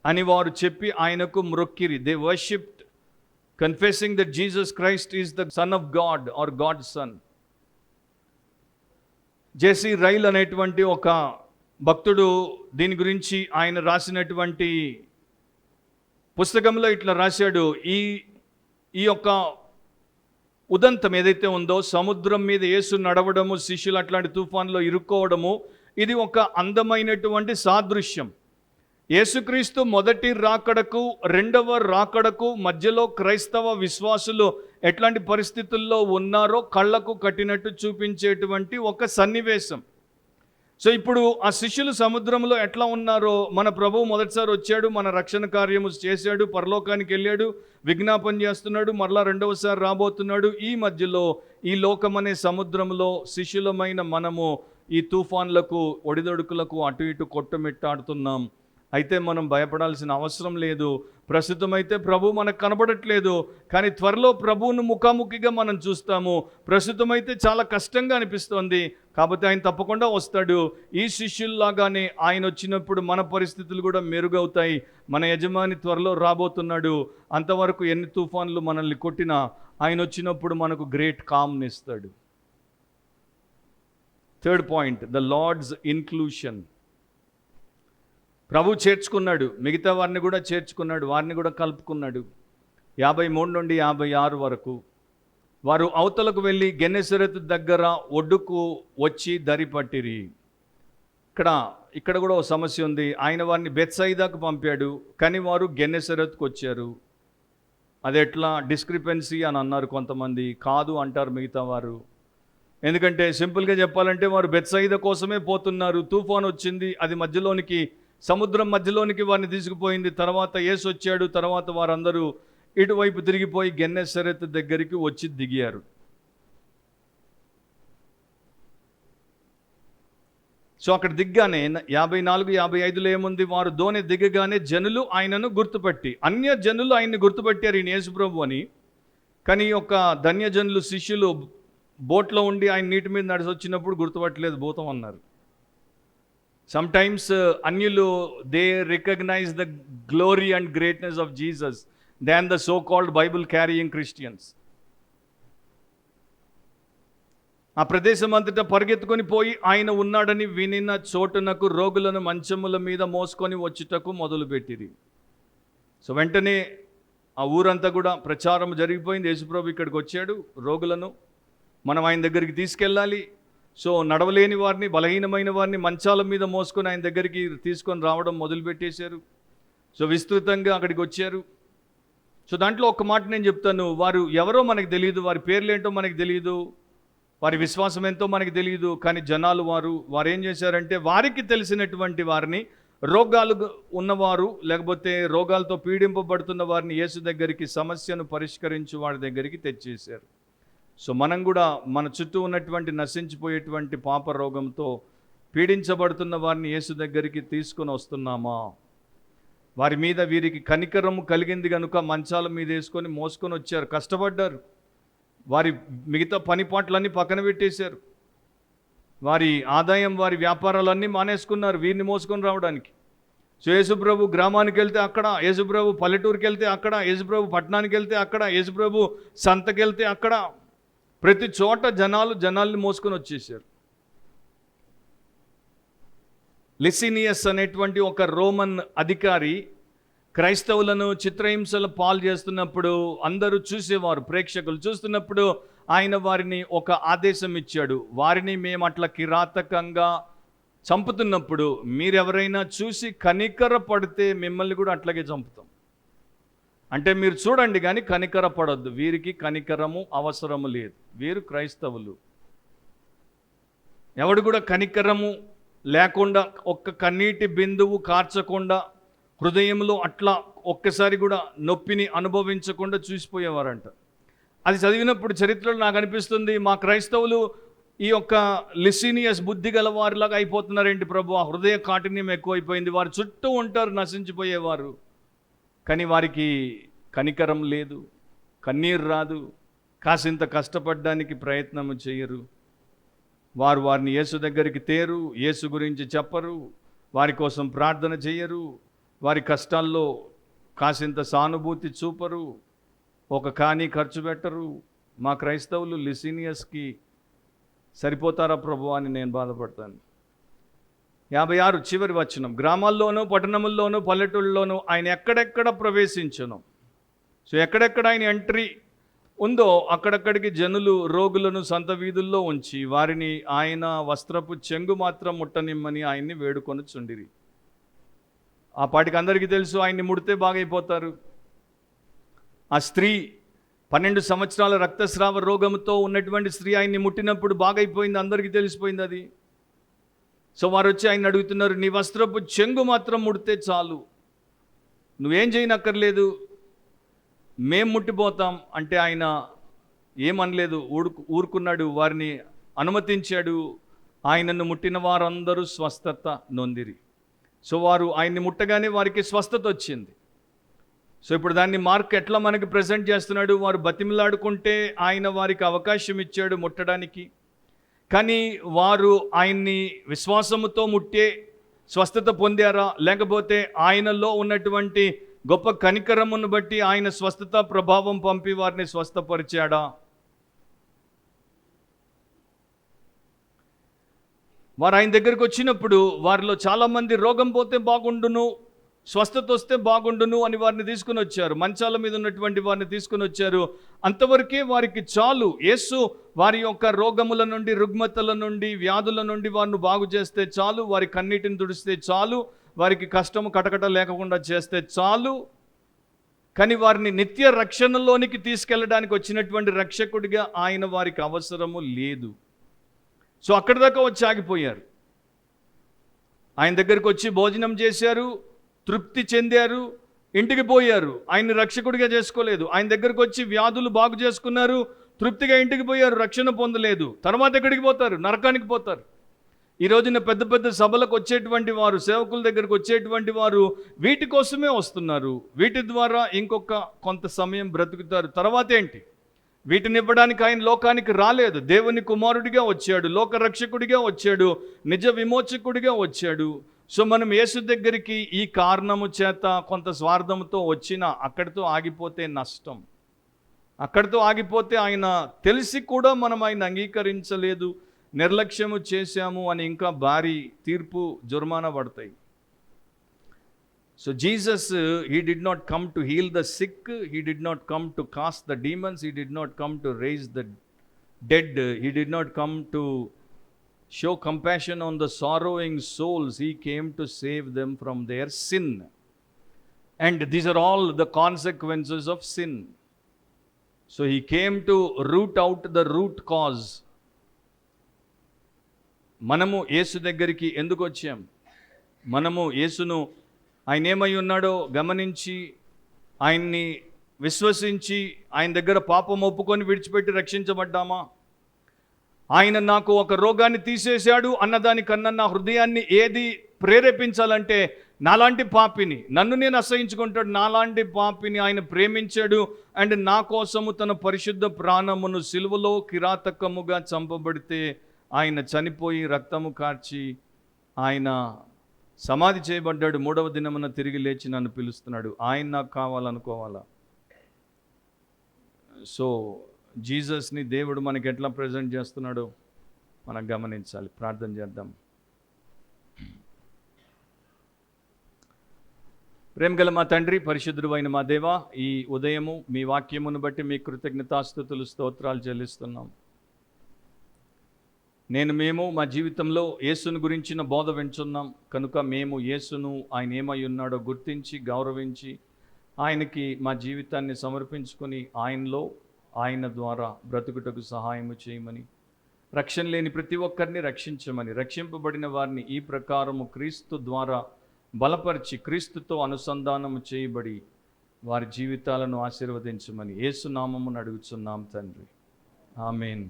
అని వారు చెప్పి ఆయనకు మ్రొక్కిరి. They worshipped confessing that Jesus Christ is the son of God or God son. J C Ryle అనేటువంటి ఒక భక్తుడు దీని గురించి ఆయన రాసినటువంటి పుస్తకంలో ఇట్లా రాశాడు, ఈ యొక్క ఉదంతం ఏదైతే ఉందో, సముద్రం మీద యేసు నడవడము, శిష్యులు అట్లాంటి తుఫాన్లో ఇరుక్కోవడము, ఇది ఒక అందమైనటువంటి సాదృశ్యం. యేసుక్రీస్తు మొదటి రాకడకు రెండవ రాకడకు మధ్యలో క్రైస్తవ విశ్వాసులు ఎట్లాంటి పరిస్థితుల్లో ఉన్నారో కళ్ళకు కట్టినట్టు చూపించేటువంటి ఒక సన్నివేశం. సో ఇప్పుడు ఆ శిష్యులు సముద్రంలో ఎట్లా ఉన్నారో, మన ప్రభువు మొదటిసారి వచ్చాడు, మన రక్షణ కార్యము చేశాడు, పరలోకానికి వెళ్ళాడు, విజ్ఞాపన చేస్తున్నాడు, మరలా రెండవసారి రాబోతున్నాడు. ఈ మధ్యలో ఈ లోకమనే సముద్రంలో శిష్యులమైన మనము ఈ తుఫాన్లకు ఒడిదొడుకులకు అటు ఇటు కొట్టమిట్టాడుతున్నాం. అయితే మనం భయపడాల్సిన అవసరం లేదు. ప్రస్తుతం అయితే ప్రభు మనకు కనబడట్లేదు, కానీ త్వరలో ప్రభువును ముఖాముఖిగా మనం చూస్తాము. ప్రస్తుతం అయితే చాలా కష్టంగా అనిపిస్తోంది, కాబట్టి ఆయన తప్పకుండా వస్తాడు. ఈ శిష్యుల్లాగానే ఆయన వచ్చినప్పుడు మన పరిస్థితులు కూడా మెరుగవుతాయి. మన యజమాని త్వరలో రాబోతున్నాడు. అంతవరకు ఎన్ని తుఫాన్లు మనల్ని కొట్టినా ఆయన వచ్చినప్పుడు మనకు గ్రేట్ కామ్ని ఇస్తాడు. Third point, the Lord's inclusion. ప్రభు చేర్చుకున్నాడు, మిగతా వారిని కూడా చేర్చుకున్నాడు, వారిని కూడా కలుపుకున్నాడు. 53 నుండి 56 వరకు వారు అవతలకు వెళ్ళి గెన్నెసరెతు దగ్గర ఒడ్డుకు వచ్చి దరి పట్టిరి. ఇక్కడ కూడా ఒక సమస్య ఉంది. ఆయన వారిని బెత్సయిదాకు పంపాడు, కానీ వారు గెన్నెసరెతుకు వచ్చారు. అది ఎట్లా? డిస్క్రిపెన్సీ అని అన్నారు కొంతమంది, కాదు అంటారు మిగతా వారు. ఎందుకంటే సింపుల్గా చెప్పాలంటే వారు బెత్సయిదా కోసమే పోతున్నారు. తుఫాన్ వచ్చింది, అది సముద్రం మధ్యలోనికి వారిని తీసుకుపోయింది. తర్వాత యేసు వచ్చాడు, తర్వాత వారందరూ ఇటువైపు తిరిగిపోయి గెన్నెసరెతు దగ్గరికి వచ్చి దిగారు. సో అక్కడ దిగ్గానే 54, 55లో ఏముంది? వారు దోణి దిగగానే జనులు ఆయనను గుర్తుపట్టి, అన్య జనులు ఆయన్ని గుర్తుపట్టారు ఈయన యేసు ప్రభు అని. కానీ ఒక ధన్యజనులు శిష్యులు బోట్లో ఉండి ఆయన నీటి మీద నడిచి వచ్చినప్పుడు గుర్తుపట్టలేదు భూతం అన్నారు. సమ్టైమ్స్ అన్యులు they recognise the glory and greatness of Jesus than the so called Bible carrying Christians. ఆ ప్రదేశం అంతటా పరిగెత్తుకొని పోయి ఆయన ఉన్నాడని వినిన చోటునకు రోగులను మంచముల మీద మోసుకొని వచ్చుటకు మొదలుపెట్టిరి. సో వెంటనే ఆ ఊరంతా కూడా ప్రచారం జరిగిపోయింది. యేసుప్రభు ఇక్కడికి వచ్చాడు, రోగులను మనం ఆయన దగ్గరికి తీసుకెళ్ళాలి. సో నడవలేని వారిని, బలహీనమైన వారిని మంచాల మీద మోసుకొని ఆయన దగ్గరికి తీసుకొని రావడం మొదలుపెట్టేశారు. సో విస్తృతంగా అక్కడికి వచ్చారు. సో దాంట్లో ఒక మాట నేను చెప్తాను, వారు ఎవరో మనకు తెలియదు, వారి పేర్లు ఏంటో మనకు తెలియదు, వారి విశ్వాసం ఎంతో మనకు తెలియదు. కానీ జనాలు వారు ఏం చేశారంటే వారికి తెలిసినటువంటి వారిని, రోగాలు ఉన్నవారు లేకపోతే రోగాలతో పీడింపబడుతున్న వారిని యేసు దగ్గరికి, సమస్యను పరిష్కరించి వాడి దగ్గరికి తెచ్చేశారు. సో మనం కూడా మన చుట్టూ ఉన్నటువంటి నశించిపోయేటువంటి పాప రోగంతో పీడించబడుతున్న వారిని యేసు దగ్గరికి తీసుకొని వస్తున్నామా? వారి మీద వీరికి కనికరము కలిగింది కనుక మంచాల మీద వేసుకొని మోసుకొని వచ్చారు, కష్టపడ్డారు. వారి మిగతా పని పాటలన్నీ పక్కన పెట్టేశారు. వారి ఆదాయం, వారి వ్యాపారాలన్నీ మానేసుకున్నారు వీరిని మోసుకొని రావడానికి. సో యేసుప్రభు గ్రామానికి వెళ్తే అక్కడ, యేసుప్రభు పల్లెటూరుకి వెళ్తే అక్కడ, యేసుప్రభు పట్టణానికి వెళ్తే అక్కడ, యేసుప్రభు సంతకి వెళ్తే అక్కడ, ప్రతి చోట జనాల్ని మోసుకొని వచ్చేసారు. లిసినియస్ అనేటువంటి ఒక రోమన్ అధికారి క్రైస్తవులను చిత్రహింసల పాలు చేస్తున్నప్పుడు అందరూ చూసేవారు, ప్రేక్షకులు చూస్తున్నప్పుడు ఆయన వారిని ఒక ఆదేశం ఇచ్చాడు. వారిని మేము అట్లా కిరాతకంగా చంపుతున్నప్పుడు మీరెవరైనా చూసి కనికర పడితే మిమ్మల్ని కూడా అట్లాగే చంపుతాం. అంటే మీరు చూడండి కానీ కనికర పడొద్దు, వీరికి కనికరము అవసరము లేదు, వీరు క్రైస్తవులు. ఎవడు కూడా కనికరము లేకుండా, ఒక్క కన్నీటి బిందువు కార్చకుండా, హృదయంలో అట్లా ఒక్కసారి కూడా నొప్పిని అనుభవించకుండా చూసిపోయేవారంట. అది చదివినప్పుడు చరిత్రలో నాకు అనిపిస్తుంది, మా క్రైస్తవులు ఈ యొక్క లిసినియస్ బుద్ధి గల వారిలాగా అయిపోతున్నారేంటి ప్రభు, ఆ హృదయ కాఠిన్యం ఎక్కువైపోయింది. వారు చుట్టూ ఉంటారు నశించిపోయేవారు, కానీ వారికి కనికరం లేదు, కన్నీరు రాదు, కాసింత కష్టపడడానికి ప్రయత్నం చేయరు. వారిని యేసు దగ్గరికి తేరు, యేసు గురించి చెప్పరు, వారి కోసం ప్రార్థన చేయరు, వారి కష్టాల్లో కాసింత సానుభూతి చూపరు, ఒక కానీ ఖర్చు పెట్టరు. మా క్రైస్తవులు లిసినియస్కి సరిపోతారా ప్రభు అని నేను బాధపడతాను. 56 చివరి వచనం, గ్రామాల్లోనూ పట్టణముల్లోనూ పల్లెటూళ్ళలోనూ ఆయన ఎక్కడెక్కడ ప్రవేశించను. సో ఎక్కడెక్కడ ఆయన ఎంట్రీ ఉందో అక్కడక్కడికి జనులు రోగులను సంత వీధుల్లో ఉంచి వారిని ఆయన వస్త్రపు చెంగు మాత్రం ముట్టనిమ్మని ఆయన్ని వేడుకొని చుండిరి. ఆ పాటికి అందరికీ తెలుసు, ఆయన్ని ముడితే బాగైపోతారు. ఆ స్త్రీ 12 సంవత్సరాల రక్తస్రావ రోగంతో ఉన్నటువంటి స్త్రీ ఆయన్ని ముట్టినప్పుడు బాగైపోయింది, అందరికీ తెలిసిపోయింది అది. సో వారు వచ్చి ఆయన అడుగుతున్నారు, నీ వస్త్రపు చెంగు మాత్రం ముడితే చాలు, నువ్వేం చేయనక్కర్లేదు, మేం ముట్టిపోతాం అంటే ఆయన ఏమనలేదు, ఊరుకున్నాడు, వారిని అనుమతించాడు. ఆయనను ముట్టిన వారందరూ స్వస్థత నొందిరి. సో వారు ఆయన్ని ముట్టగానే వారికి స్వస్థత వచ్చింది. సో ఇప్పుడు దాన్ని మార్క్ ఎట్లా మనకి ప్రజెంట్ చేస్తున్నాడు, వారు బతిమిలాడుకుంటే ఆయన వారికి అవకాశం ఇచ్చాడు ముట్టడానికి. కానీ వారు ఆయన్ని విశ్వాసముతో ముట్టే స్వస్థత పొందారా, లేకపోతే ఆయనలో ఉన్నటువంటి గొప్ప కనికరమును బట్టి ఆయన స్వస్థత ప్రభావం పంపి వారిని స్వస్థపరిచాడా? వారు ఆయన దగ్గరికి వచ్చినప్పుడు వారిలో చాలామంది రోగం పోతే బాగుండును, స్వస్థత వస్తే బాగుండును అని వారిని తీసుకుని వచ్చారు. మంచాల మీద ఉన్నటువంటి వారిని తీసుకుని వచ్చారు. అంతవరకే వారికి చాలు. యేసు వారి యొక్క రోగముల నుండి, రుగ్మతల నుండి, వ్యాధుల నుండి వారిని బాగు చేస్తే చాలు, వారి కన్నీటిని తుడిస్తే చాలు, వారికి కష్టము కటకట లేకుండా చేస్తే చాలు. కానీ వారిని నిత్య రక్షణలోనికి తీసుకెళ్ళడానికి వచ్చినటువంటి రక్షకుడిగా ఆయన వారికి అవసరము లేదు. సో అక్కడి దాకా వచ్చి ఆగిపోయారు. ఆయన దగ్గరికి వచ్చి భోజనం చేశారు, తృప్తి చెందారు, ఇంటికి పోయారు. ఆయన్ని రక్షకుడిగా చేసుకోలేదు. ఆయన దగ్గరికి వచ్చి వ్యాధులు బాగు చేసుకున్నారు, తృప్తిగా ఇంటికి పోయారు, రక్షణ పొందలేదు. తర్వాత ఎక్కడికి పోతారు? నరకానికి పోతారు. ఈ రోజున పెద్ద పెద్ద సభలకు వచ్చేటువంటి వారు, సేవకుల దగ్గరికి వచ్చేటువంటి వారు వీటి కోసమే వస్తున్నారు. వీటి ద్వారా ఇంకొక కొంత సమయం బ్రతుకుతారు. తర్వాత ఏంటి? వీటిని ఇవ్వడానికి ఆయన లోకానికి రాలేదు. దేవుని కుమారుడిగా వచ్చాడు, లోకరక్షకుడిగా వచ్చాడు, నిజ విమోచకుడిగా వచ్చాడు. సో మనం యేసు దగ్గరికి ఈ కారణము చేత కొంత స్వార్థంతో వచ్చినా అక్కడితో ఆగిపోతే నష్టం. అక్కడితో ఆగిపోతే ఆయన తెలిసి కూడా మనం ఆయన అంగీకరించలేదు, నిర్లక్ష్యము చేశాము అని ఇంకా భారీ తీర్పు, జుర్మానా పడతాయి. So Jesus, he did not come to heal the sick, he did not come to cast the demons, he did not come to raise the dead, he did not come to show compassion on the sorrowing souls, he came to save them from their sin. And these are all the consequences of sin. So he came to root out the root cause. మనము యేసు దగ్గరికి ఎందుకు వచ్చాం? మనము యేసును ఆయన ఏమై ఉన్నాడో గమనించి, ఆయన్ని విశ్వసించి, ఆయన దగ్గర పాపం ఒప్పుకొని విడిచిపెట్టి రక్షించబడ్డామా? ఆయన నాకు ఒక రోగాన్ని తీసేశాడు అన్నదానికన్నా నా హృదయాన్ని ఏది ప్రేరేపించాలంటే, నాలాంటి పాపిని, నన్ను నేను అసహించుకుంటాడు, నాలాంటి పాపిని ఆయన ప్రేమించాడు. అండ్ నా కోసము తన పరిశుద్ధ ప్రాణమును సిలువలో కిరాతకముగా చంపబడితే, ఆయన చనిపోయి రక్తము కార్చి ఆయన సమాధి చేయబడ్డాడు, 3వ దినమున తిరిగి లేచి నన్ను పిలుస్తున్నాడు. ఆయన నాకు కావాలనుకోవాలా? సో జీసస్ని దేవుడు మనకి ఎట్లా ప్రజెంట్ చేస్తున్నాడో మనం గమనించాలి. ప్రార్థన చేద్దాం. ప్రేమగల మా తండ్రి, పరిశుద్ధుడు అయిన మా దేవా, ఈ ఉదయము మీ వాక్యమును బట్టి మీ కృతజ్ఞతాస్తుతులు, స్తోత్రాలు చెల్లిస్తున్నాం. మేము మా జీవితంలో యేసును గురించిన బోధ వింటున్నాం కనుక మేము యేసును, ఆయన ఏమై ఉన్నాడో గుర్తించి, గౌరవించి, ఆయనకి మా జీవితాన్ని సమర్పించుకొని ఆయనలో, ఆయన ద్వారా బ్రతుకుటకు సహాయము చేయమని, రక్షణ లేని ప్రతి ఒక్కరిని రక్షించమని, రక్షింపబడిన వారిని ఈ ప్రకారము క్రీస్తు ద్వారా బలపరిచి, క్రీస్తుతో అనుసంధానము చేయబడి వారి జీవితాలను ఆశీర్వదించమని యేసు నామమును అడుగుచున్నాం తండ్రి. ఆమేన్.